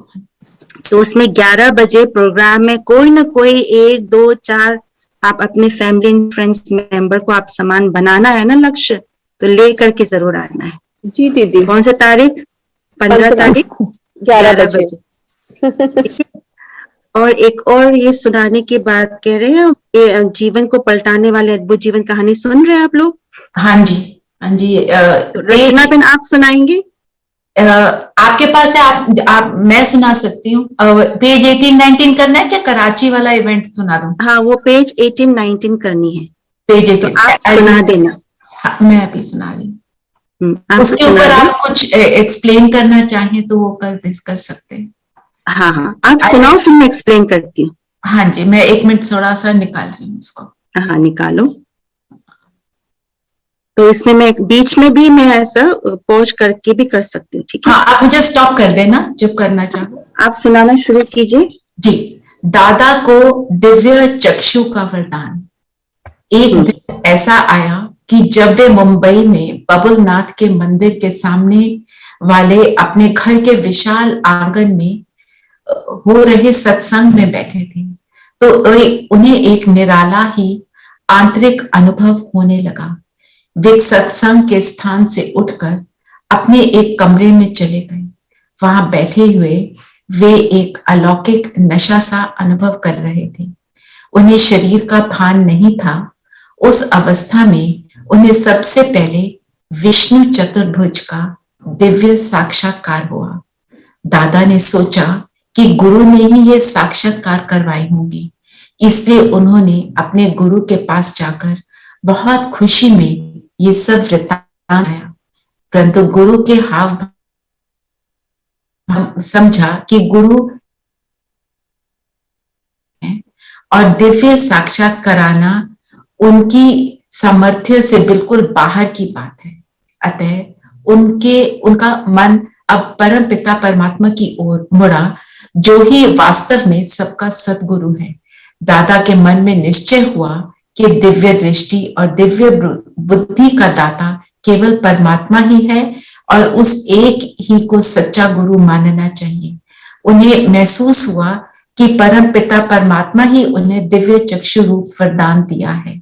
तो उसमें 11 बजे प्रोग्राम में कोई ना कोई 1, 2, 4 आप अपने फैमिली एंड फ्रेंड्स मेंबर को आप सम्मान बनाना है ना, लक्ष्य तो ले करके जरूर आना है। जी दीदी। कौन सी तारीख? 15 तारीख 11 बजे। और एक और ये सुनाने की बात कह रहे हैं, ये जीवन को पलटाने वाले अद्भुत जीवन कहानी सुन रहे हैं आप लोग? हाँ जी, हाँ जी। रचना बहन आप सुनाएंगे? आपके पास है? आप मैं सुना सकती हूँ। पेज 18-19 करना है क्या? कराची वाला इवेंट सुना दूं? हाँ, वो पेज 18-19 करनी है। पेज 18 तो आप सुना देना। हाँ, मैं अभी सुना रही हूँ। आप उसके ऊपर आप कुछ एक्सप्लेन करना चाहें तो वो कर सकते हैं। हाँ हाँ, आप सुनाओ फिर मैं एक्सप्लेन करती हूँ। हाँ जी, मैं 1 मिनट थोड़ा सा निकाल रही हूँ उसको। हाँ निकालो। तो इसमें मैं बीच में भी मैं ऐसा पॉज करके भी कर सकती हूँ। ठीक है। हाँ, आप मुझे स्टॉप कर देना जब करना चाहो। आप सुनाना शुरू कीजिए। जी। दादा को दिव्य चक्षु का वरदान। एक दिन ऐसा आया कि जब वे मुंबई में बबुलनाथ के मंदिर के सामने वाले अपने घर के विशाल आंगन में हो रहे सत्संग में बैठे थे, तो उन्हें एक निराला ही आंतरिक अनुभव होने लगा। वे सत्संग के स्थान से उठकर अपने एक कमरे में चले गए। वहां बैठे हुए वे एक अलौकिक नशा सा अनुभव कर रहे थे। उन्हें शरीर का भान नहीं था। उस अवस्था में उन्हें सबसे पहले विष्णु चतुर्भुज का दिव्य साक्षात्कार हुआ। दादा ने सोचा कि गुरु ने ही ये साक्षात्कार करवाई होंगी, इसलिए उन्होंने अपने गुरु के पास जाकर बहुत खुशी में ये सब वृत्तांत आया। परंतु गुरु के हाव समझा कि गुरु और दिव्य साक्षात कराना उनकी सामर्थ्य से बिल्कुल बाहर की बात है। अतः उनका मन अब परम पिता परमात्मा की ओर मुड़ा, जो ही वास्तव में सबका सद्गुरु है। दादा के मन में निश्चय हुआ कि दिव्य दृष्टि और दिव्य बुद्धि का दाता केवल परमात्मा ही है और उस एक ही को सच्चा गुरु मानना चाहिए। उन्हें महसूस हुआ कि परम पिता परमात्मा ही उन्हें दिव्य चक्षु रूप वरदान दिया है।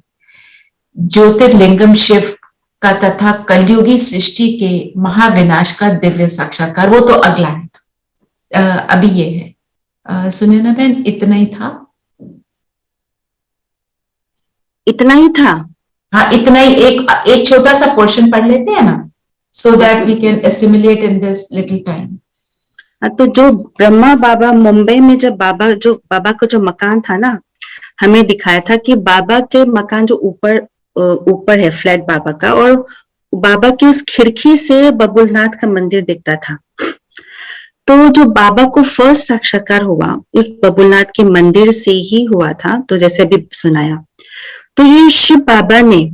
ज्योतिर्लिंगम शिव का तथा कलयुगी सृष्टि के महाविनाश का दिव्य साक्षात्कार, वो तो अगला है। अभी ये है। सुने ना बहन, इतना ही था। इतना ही था। हाँ, इतना ही। एक छोटा सा पोर्शन पढ़ लेते हैं ना, so that we can assimilate in this little time. तो जो ब्रह्मा बाबा मुंबई में जब बाबा का जो मकान था ना, हमें दिखाया था कि बाबा के मकान जो ऊपर है फ्लैट बाबा का, और बाबा की उस खिड़की से बबुलनाथ का मंदिर दिखता था। तो जो बाबा को फर्स्ट साक्षात्कार हुआ उस बबुलनाथ के मंदिर से ही हुआ था। तो जैसे अभी सुनाया, तो ये शिव बाबा ने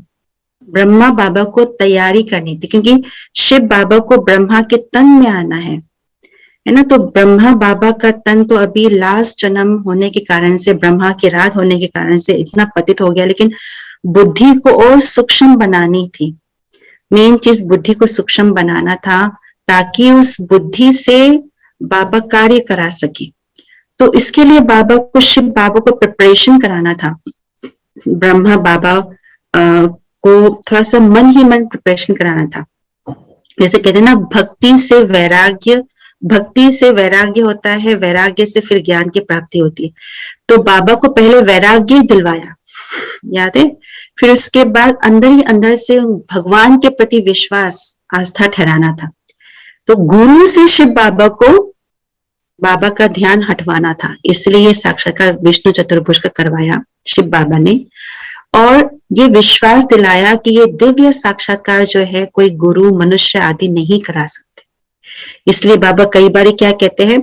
ब्रह्मा बाबा को तैयारी करनी थी, क्योंकि शिव बाबा को ब्रह्मा के तन में आना है ना। तो ब्रह्मा बाबा का तन तो अभी लास्ट जन्म होने के कारण से, ब्रह्मा की रात होने के कारण से इतना पतित हो गया, लेकिन बुद्धि को और सूक्ष्म बनानी थी। मेन चीज बुद्धि को सूक्ष्म बनाना था, ताकि उस बुद्धि से बाबा कार्य करा सके। तो इसके लिए बाबा को, शिव बाबा को प्रिपरेशन कराना था। ब्रह्मा बाबा को थोड़ा सा मन ही मन प्रिपरेशन कराना था। जैसे कहते हैं ना, भक्ति से वैराग्य होता है, वैराग्य से फिर ज्ञान की प्राप्ति होती है। तो बाबा को पहले वैराग्य दिलवाया, याद है? फिर उसके बाद अंदर ही अंदर से भगवान के प्रति विश्वास, आस्था ठहराना था। तो गुरु से शिव बाबा को बाबा का ध्यान हटवाना था, इसलिए ये साक्षात्कार विष्णु चतुर्भुज का करवाया शिव बाबा ने, और ये विश्वास दिलाया कि ये दिव्य साक्षात्कार जो है कोई गुरु, मनुष्य आदि नहीं करा सकते। इसलिए बाबा कई बार क्या कहते हैं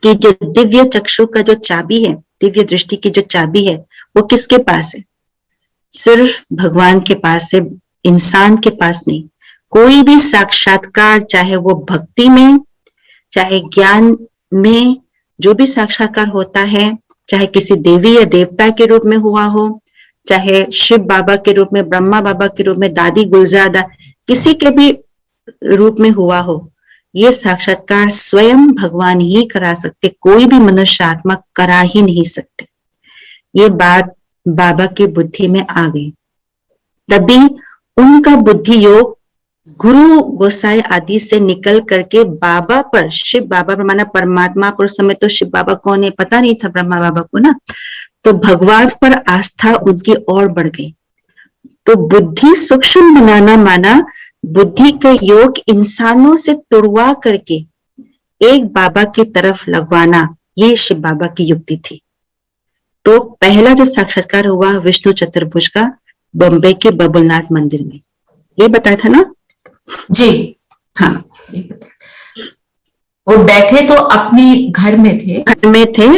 कि जो दिव्य चक्षु का जो चाबी है, दिव्य दृष्टि की जो चाबी है, वो किसके पास है? सिर्फ भगवान के पास है, इंसान के पास नहीं। कोई भी साक्षात्कार, चाहे वो भक्ति में, चाहे ज्ञान में, जो भी साक्षात्कार होता है, चाहे किसी देवी या देवता के रूप में हुआ हो, चाहे शिव बाबा के रूप में, ब्रह्मा बाबा के रूप में, दादी गुलजादा, किसी के भी रूप में हुआ हो, ये साक्षात्कार स्वयं भगवान ही करा सकते, कोई भी मनुष्य आत्मा करा ही नहीं सकते। ये बात बाबा की बुद्धि में आ गई, तभी उनका बुद्धि योग गुरु गोसाई आदि से निकल करके बाबा पर, शिव बाबा पर, माना परमात्मा पर, उस समय तो शिव बाबा कौन है पता नहीं था ब्रह्मा बाबा को ना, तो भगवान पर आस्था उनकी और बढ़ गई। तो बुद्धि सूक्ष्म बनाना माना बुद्धि का योग इंसानों से तुड़वा करके एक बाबा की तरफ लगवाना, ये शिव बाबा की युक्ति थी। तो पहला जो साक्षात्कार हुआ विष्णु चतुर्भुज का, बॉम्बे के बबुलनाथ मंदिर में, ये बताया था ना जी? हाँ, ये बताया। वो बैठे तो अपने घर में थे,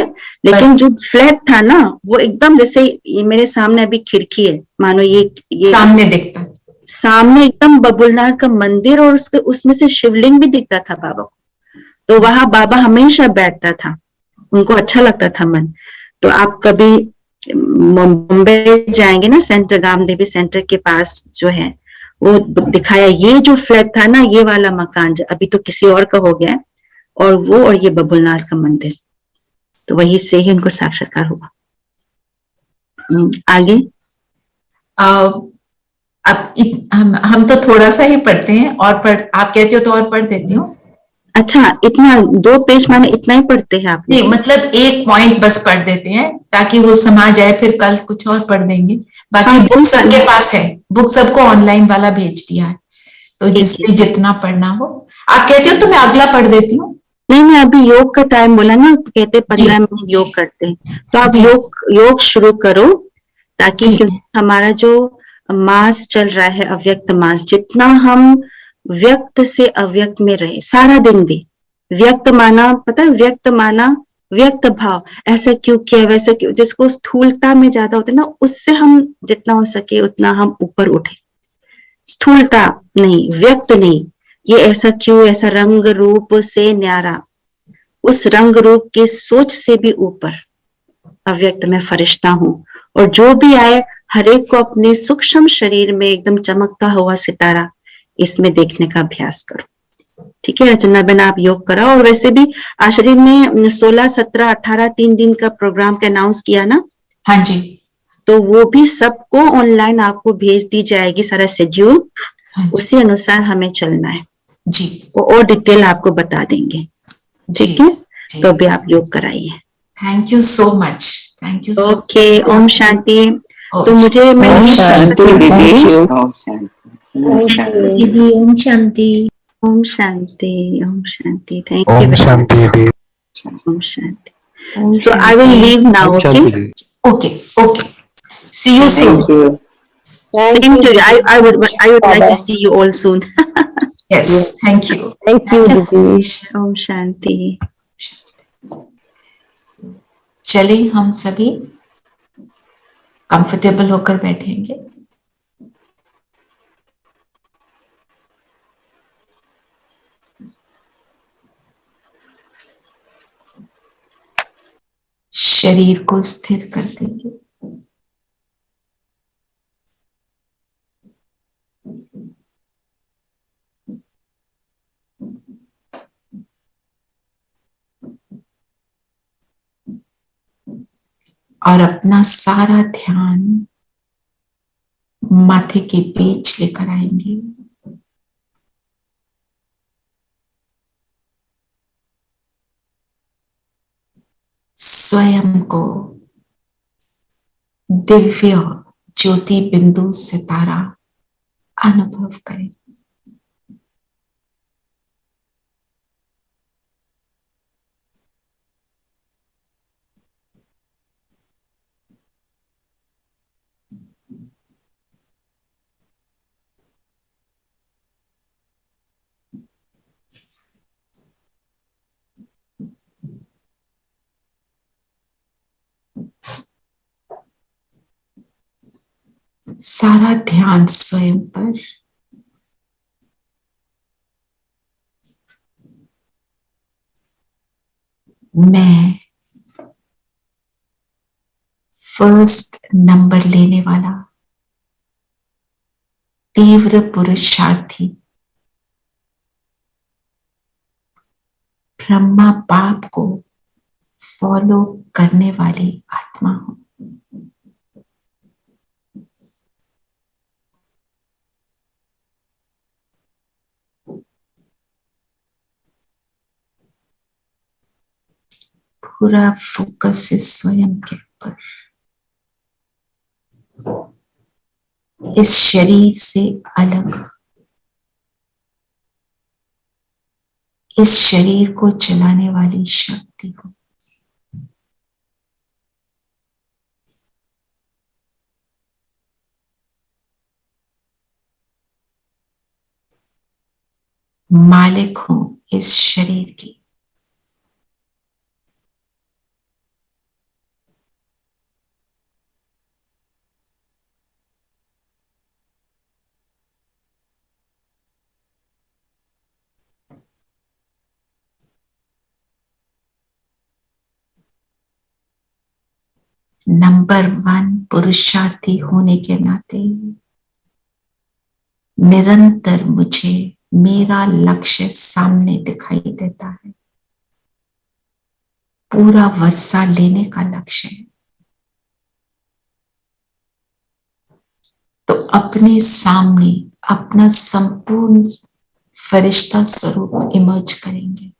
लेकिन जो फ्लैट था ना, वो एकदम जैसे ये मेरे सामने अभी खिड़की है, मानो ये सामने दिखता, सामने एकदम बबुलनाथ का मंदिर, और उसके उसमें से शिवलिंग भी दिखता था बाबा को। तो वहां बाबा हमेशा बैठता था, उनको अच्छा लगता था मन। तो आप कभी मुंबई जाएंगे ना, सेंटर, गाम देवी सेंटर के पास जो है, वो दिखाया, ये जो फ्लैट था ना, ये वाला मकान अभी तो किसी और का हो गया, और वो, और ये बबुलनाथ का मंदिर, तो वही से ही उनको साक्षात्कार हुआ। आगे अब हम तो थोड़ा सा ही पढ़ते हैं, और आप कहते हो तो और पढ़ देती हूँ। अच्छा, इतना 2 पेज माने इतना ही पढ़ते हैं आप? नहीं, मतलब एक पॉइंट बस पढ़ देते हैं ताकि वो समा जाए, फिर कल कुछ और पढ़ देंगे। बाकी बुक सबके पास है, बुक सबको ऑनलाइन वाला भेज दिया है, तो जिससे जितना पढ़ना हो। आप कहते हो तो मैं अगला पढ़ देती हूँ। नहीं, अभी योग का टाइम बोला ना, कहते 15 मिनट योग करते हैं, तो आप योग शुरू करो, ताकि क्योंकि हमारा जो मास चल रहा है, अव्यक्त मास, जितना हम व्यक्त से अव्यक्त में रहे, सारा दिन भी व्यक्त माना, पता है, व्यक्त माना व्यक्त भाव, ऐसा क्यों किया, वैसा क्यों, जिसको स्थूलता में ज्यादा होता है ना, उससे हम जितना हो सके उतना हम ऊपर उठे। स्थूलता नहीं, व्यक्त नहीं, ये ऐसा क्यों, ऐसा रंग रूप से न्यारा, उस रंग रूप के सोच से भी ऊपर अव्यक्त में फरिश्ता हूं, और जो भी आए हर एक को अपने सूक्ष्म शरीर में एकदम चमकता हुआ सितारा, इसमें देखने का अभ्यास करो। ठीक है रचना बहन, आप योग कराओ। और वैसे भी आशा जी ने 16, 17, 18 3 दिन का प्रोग्राम का अनाउंस किया ना? हाँ जी, तो वो भी सबको ऑनलाइन आपको भेज दी जाएगी, सारा शेड्यूल, उसी अनुसार हमें चलना है जी, वो और डिटेल आपको बता देंगे। ठीक है, तो अभी आप योग कराइए। Thank you so much, thank you. Okay, ओम शांति। तो मुझे ओम शांति, थैंक यू। दीदी ओम शांति। ओम शांति, ओम शांति, थैंक यू। ओम शांति दीदी। ओम शांति। So I will leave now, okay? Okay, okay. See you soon. Same to you. I would like to see you all soon. Yes, thank you. Thank you, दीदी। ओम शांति। चले हम सभी कंफर्टेबल होकर बैठेंगे। शरीर को स्थिर कर देंगे। और अपना सारा ध्यान माथे के बीच लेकर आएंगे। स्वयं को दिव्य ज्योति बिंदु सितारा अनुभव करें। सारा ध्यान स्वयं पर। मैं फर्स्ट नंबर लेने वाला तीव्र पुरुषार्थी ब्रह्मा बाप को फॉलो करने वाली आत्मा हूं। पूरा फोकस है स्वयं के ऊपर। इस शरीर से अलग, इस शरीर को चलाने वाली शक्ति हो। मालिक हूं इस शरीर की। नंबर 1 पुरुषार्थी होने के नाते निरंतर मुझे मेरा लक्ष्य सामने दिखाई देता है। पूरा वर्षा लेने का लक्ष्य है। तो अपने सामने अपना संपूर्ण फरिश्ता स्वरूप इमर्ज करेंगे।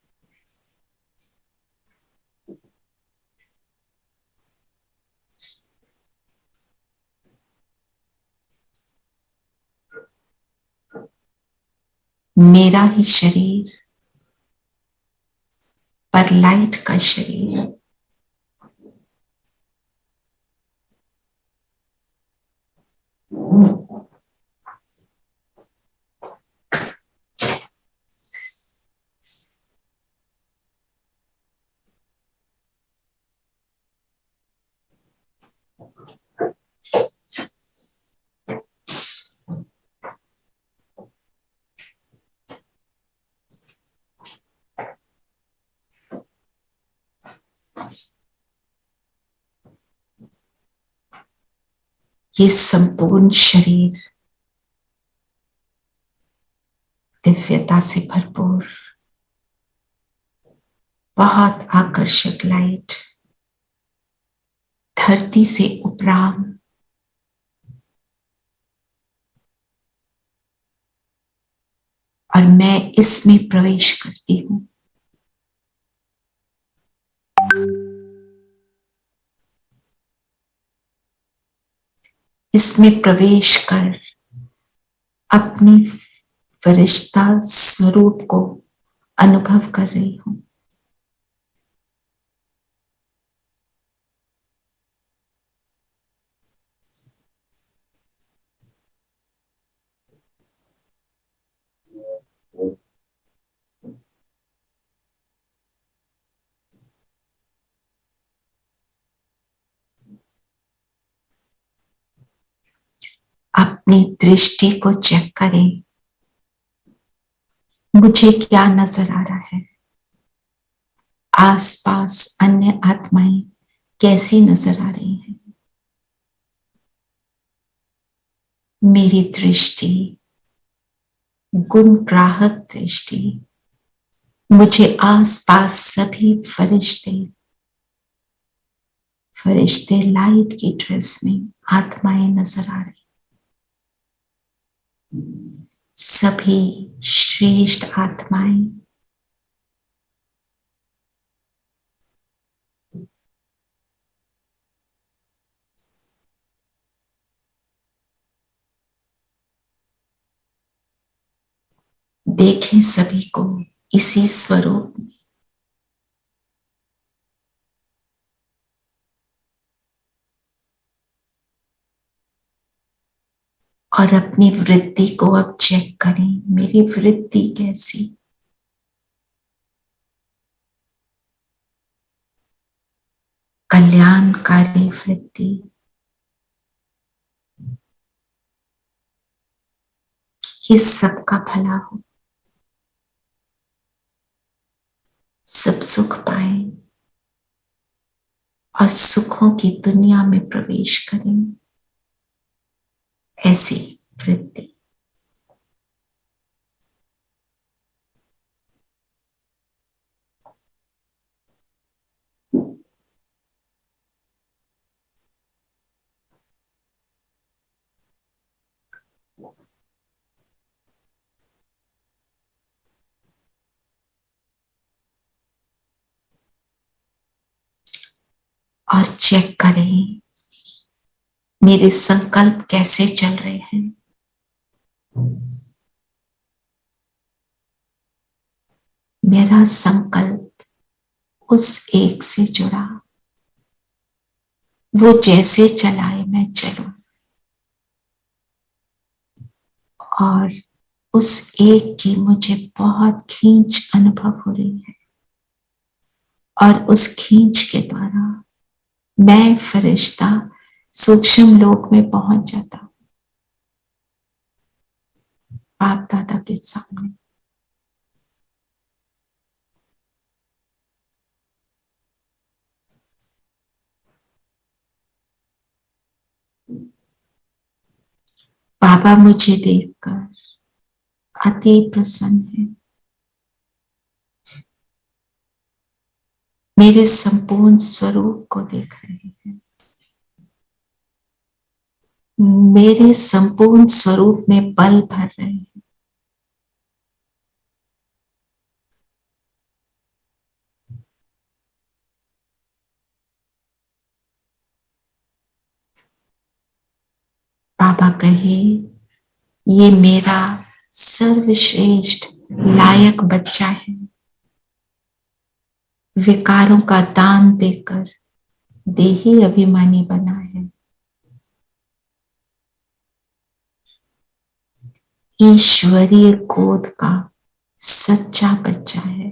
मेरा ही शरीर, पर लाइट का शरीर। ये संपूर्ण शरीर दिव्यता से भरपूर, बहुत आकर्षक लाइट धरती से उपराम और मैं इसमें प्रवेश करती हूं। इसमें प्रवेश कर अपनी फरिश्ता स्वरूप को अनुभव कर रही हूं। अपनी दृष्टि को चेक करें, मुझे क्या नजर आ रहा है। आसपास अन्य आत्माएं कैसी नजर आ रही हैं। मेरी दृष्टि गुणग्राहक दृष्टि मुझे आसपास सभी फरिश्ते फरिश्ते लाइट की ड्रेस में, आत्माएं नजर आ रही, सभी श्रेष्ठ आत्माएं देखें सभी को इसी स्वरूप में। और अपनी वृत्ति को अब चेक करें, मेरी वृत्ति कैसी, कल्याणकारी वृत्ति, कि सबका भला हो, सब सुख पाए और सुखों की दुनिया में प्रवेश करें, ऐसी वृत्ति। और चेक करें मेरे संकल्प कैसे चल रहे हैं। मेरा संकल्प उस एक से जुड़ा, वो जैसे चलाए मैं चलूं, और उस एक की मुझे बहुत खींच अनुभव हो रही है, और उस खींच के द्वारा मैं फरिश्ता सूक्ष्म लोक में पहुंच जाता हूं, बाप दादा के सामने। बाबा मुझे देखकर अति प्रसन्न है, मेरे संपूर्ण स्वरूप को देख रहे हैं, मेरे संपूर्ण स्वरूप में बल भर रहे हैं। बाबा कहे, ये मेरा सर्वश्रेष्ठ लायक बच्चा है, विकारों का दान देकर देही अभिमानी बना है, ईश्वरीय गोद का सच्चा बच्चा है।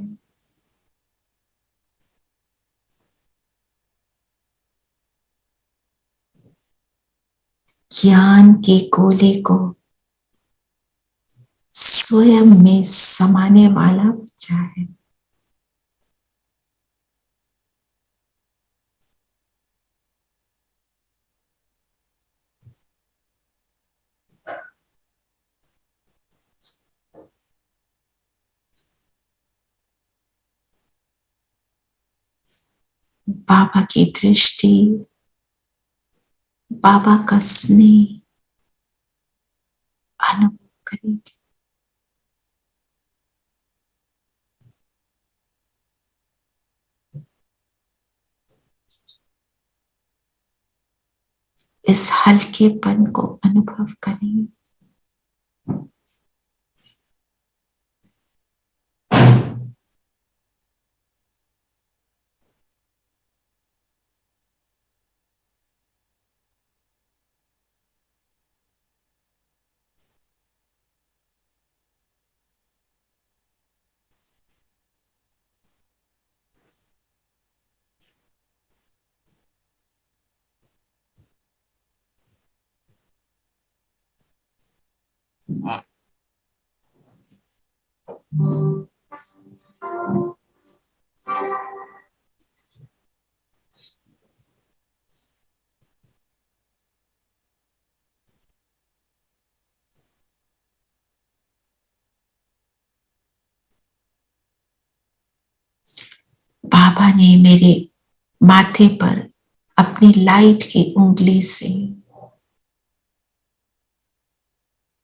ज्ञान के गोले को स्वयं में समाने वाला बच्चा है। बाबा की दृष्टि, बाबा का स्नेह अनुभव करेंगे। इस हल्केपन को अनुभव करें। बाबा ने मेरे माथे पर अपनी अपनी लाइट की उंगली से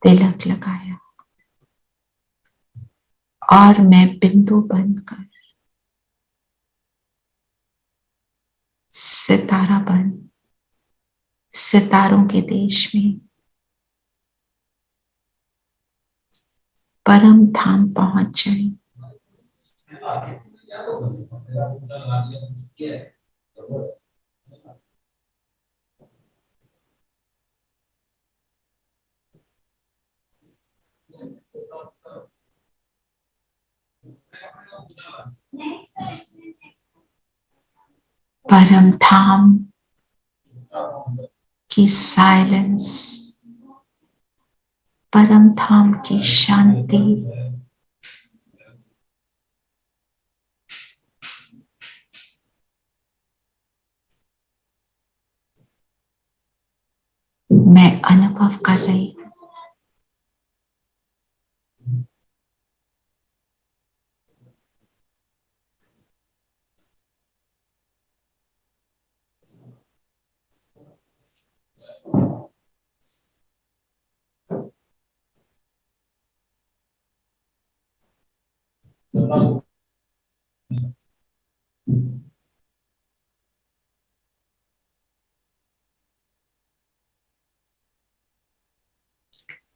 तिलक लगाया और मैं बिंदु बनकर सितारा बन सितारों के देश में परम धाम पहुंच जाए। परम धाम की साइलेंस, परम धाम की शांति, मैं अनुभव कर रही हूं।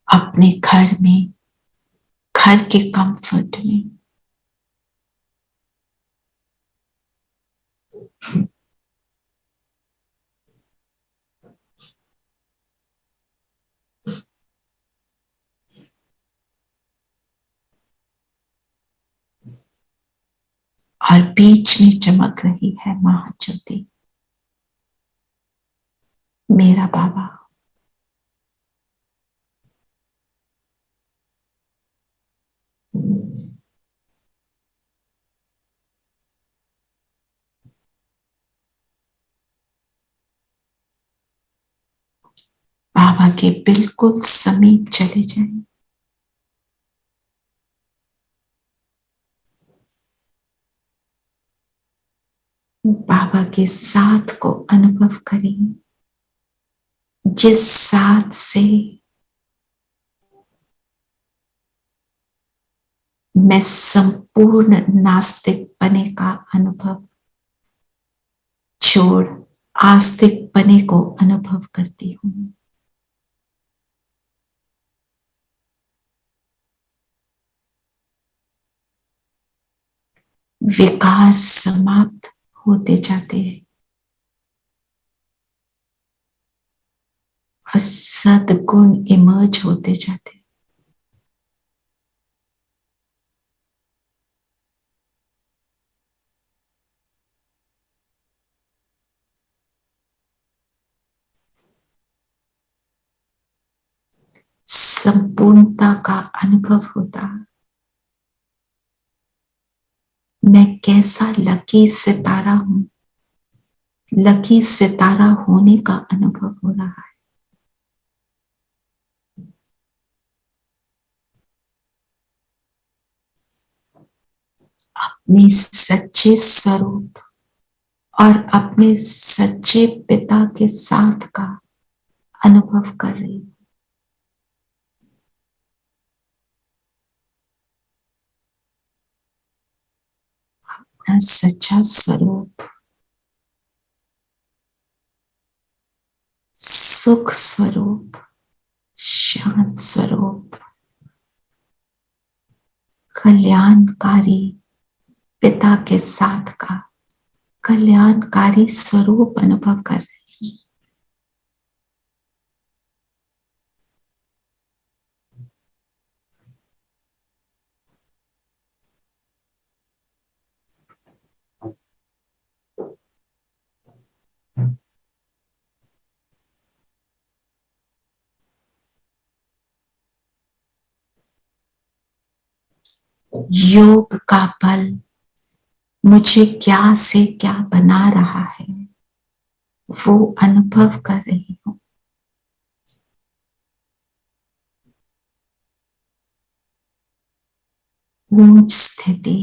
अपने घर में, घर के कंफर्ट में और बीच में चमक रही है महाज्योति, मेरा बाबा। बाबा के बिल्कुल समीप चले जाएं। बाबा के साथ को अनुभव करें, जिस साथ से मैं संपूर्ण नास्तिक पने का अनुभव छोड़ आस्तिक पने को अनुभव करती हूं। विकार समाप्त होते जाते हैं और सद्गुण इमर्ज होते जाते हैं। संपूर्णता का अनुभव होता। मैं कैसा लकी सितारा हूं, लकी सितारा होने का अनुभव हो रहा है। अपने सच्चे स्वरूप और अपने सच्चे पिता के साथ का अनुभव कर रही हूं। अपना सच्चा स्वरूप, सुख स्वरूप, शांत स्वरूप, कल्याणकारी पिता के साथ का कल्याणकारी स्वरूप अनुभव कर रही हूं। योग का बल मुझे क्या से क्या बना रहा है, वो अनुभव कर रही हूं। ऊंच स्थिति,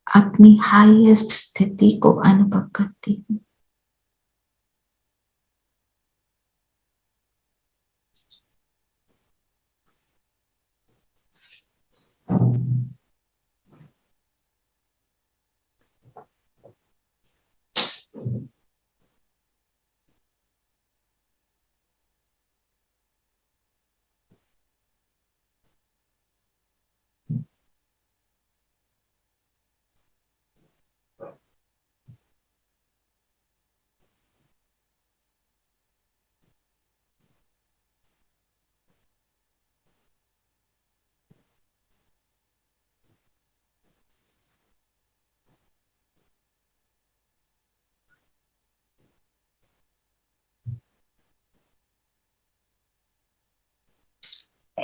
अपनी हाईएस्ट स्थिति को अनुभव करती हूं।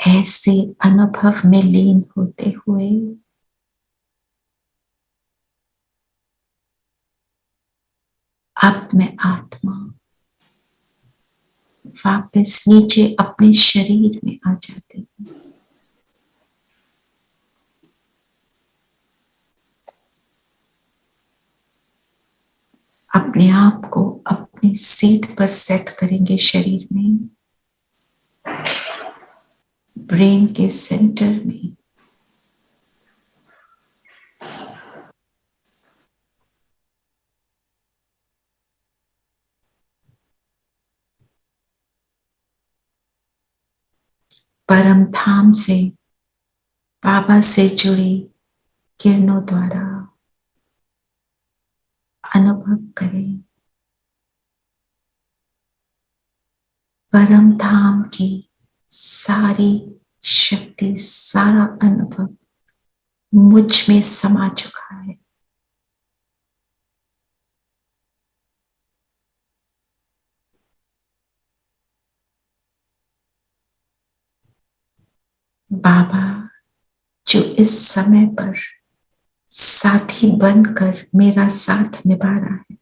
ऐसे अनुभव में लीन होते हुए अब मैं आत्मा वापस नीचे अपने शरीर में आ जाती हूँ। अपने आप को अपनी सीट पर सेट करेंगे शरीर में, ब्रेन के सेंटर में। परम धाम से, बाबा से जुड़ी किरणों द्वारा अनुभव करें परम धाम की सारी शक्ति, सारा अनुभव मुझ में समा चुका है। बाबा जो इस समय पर साथी बनकर मेरा साथ निभा रहा है,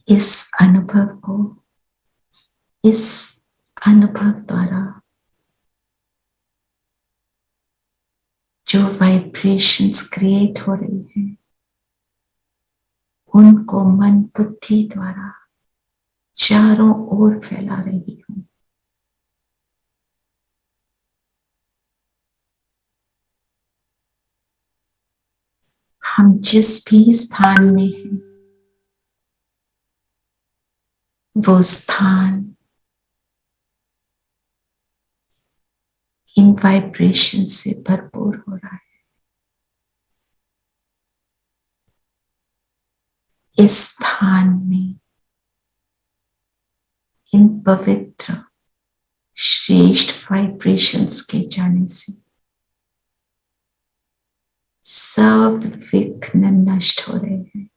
इस अनुभव द्वारा जो वाइब्रेशंस क्रिएट हो रही हैं, उनको मन बुद्धि द्वारा चारों ओर फैला रही हूं। हम जिस भी स्थान में हैं, वो स्थान इन वाइब्रेशन से भरपूर हो रहा है। इस स्थान में इन पवित्र श्रेष्ठ वाइब्रेशंस के जाने से सब विघ्न नष्ट हो रहे हैं।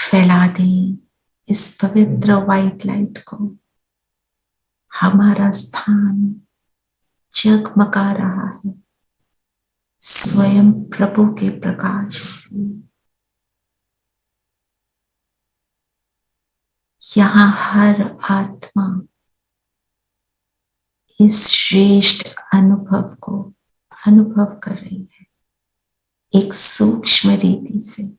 फैला दें इस पवित्र व्हाइट लाइट को। हमारा स्थान जगमगा रहा है स्वयं प्रभु के प्रकाश से। यहाँ हर आत्मा इस श्रेष्ठ अनुभव को अनुभव कर रही है, एक सूक्ष्म रीति से।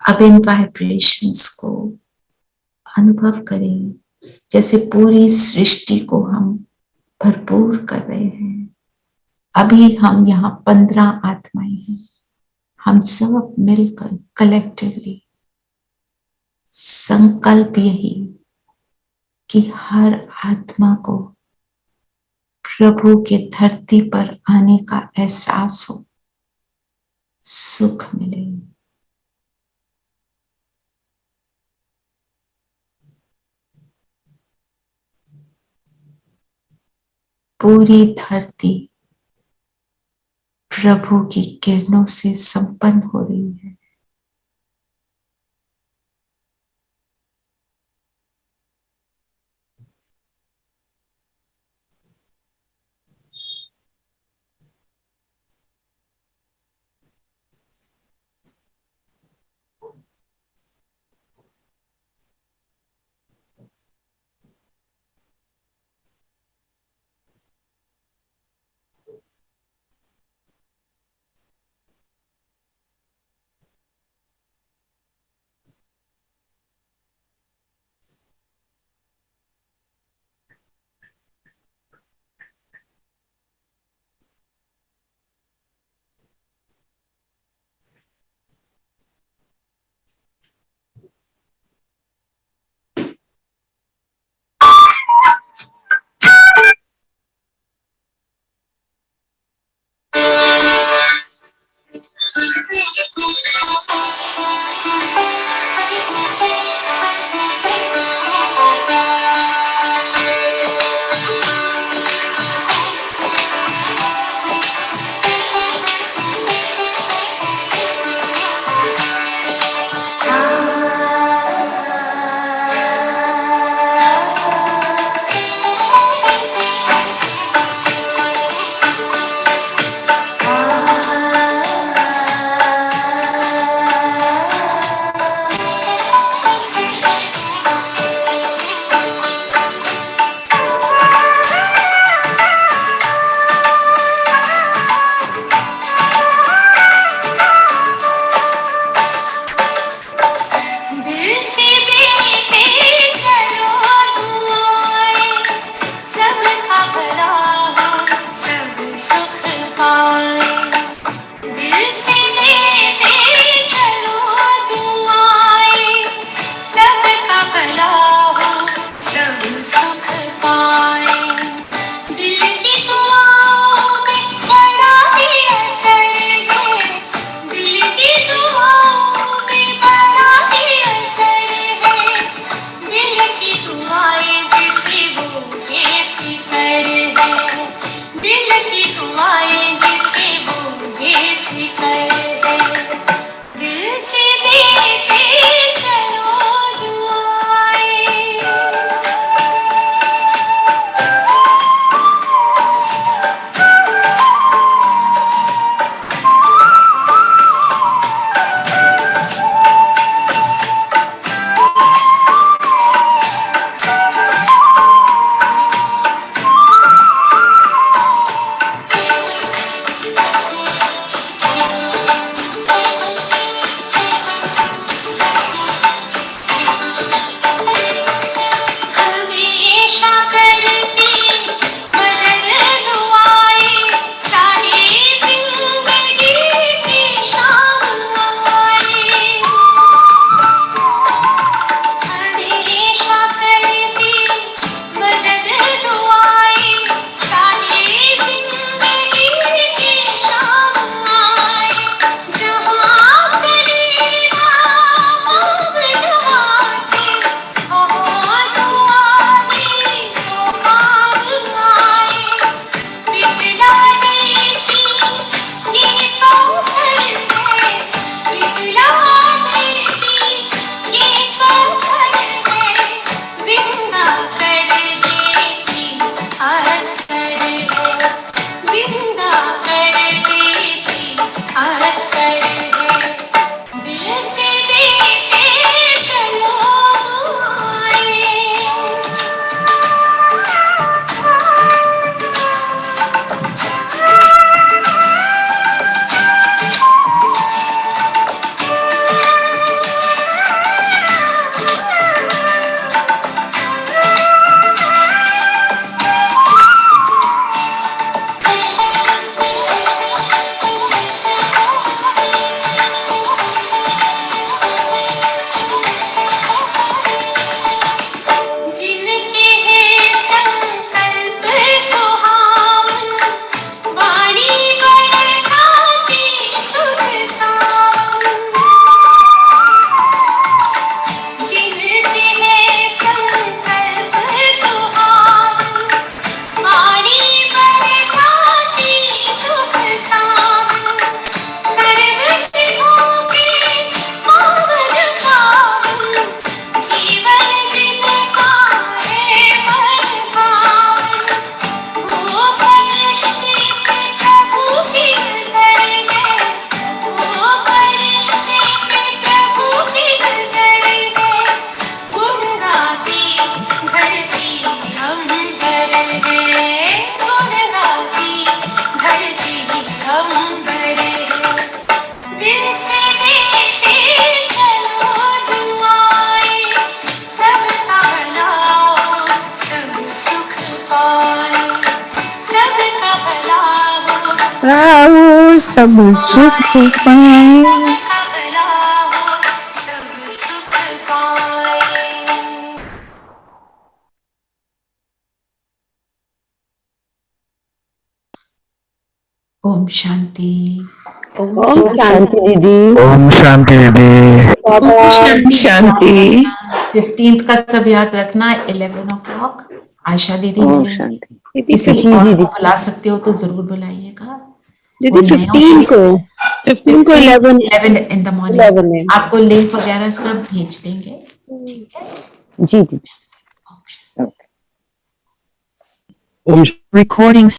अब इन वाइब्रेशंस को अनुभव करें जैसे पूरी सृष्टि को हम भरपूर कर रहे हैं। अभी हम यहाँ 15 आत्माएं हैं। हम सब मिलकर कलेक्टिवली संकल्प यही कि हर आत्मा को प्रभु के धरती पर आने का एहसास हो, सुख मिले। पूरी धरती प्रभु की किरणों से संपन्न हो रही है। फिकर है, दिल से देते चलो दुआएं। हमेशा करती मदद दुआएं, चाहे जिंदगी की शाम आए। हमेशा करती मदद दुआएं, चाहे जिंदगी की शाम आए। जहाँ चले नाम दुआ से, हो दुआ में तो काम आए। बिजला देती ये पत्थर है, बिजला देती ये पत्थर है, जिंदा कर देती अक्सर है, जिंदा कर देती अक्सर है। दिल से देते चलो दुआएं। जिनके हैं संकल्प सुहावन, वाणी बरसाती सुख सावन। जिनके हैं संकल्प सुहावन, वाणी बरसाती सुख सावन। कर्म सिद्धों के पावन पावन, जीवन जिनका है बरपावन। वो फरिश्ते पे प्रभु की नजर है, वो फरिश्ते पे प्रभु की नजर है। गुण गाती धरती अंबर है, गुण गाती धरती अंबर है। दिल से देते चलो दुआएं, सबका भला हो, सब सुख पाए। सबका भला हो, आओ सब सुख पाए। सबका भला हो, सब सुख पाए। ओम शांति। ओम शांति। दीदी। ओम शांति दीदी। शांति। 15th का सब याद रखना 11 o'clock। आयशा दीदी ओम मिलेंगे। शांति। दीदी किसी जी, और जी, को बुला सकते हो तो जरूर बुलाइएगा। दीदी वो नयों 15 को 11 11 in the morning 11 है। आपको लिंक वगैरह सब भेज देंगे। ठीक है। जी दीदी। ओम शांति। Recording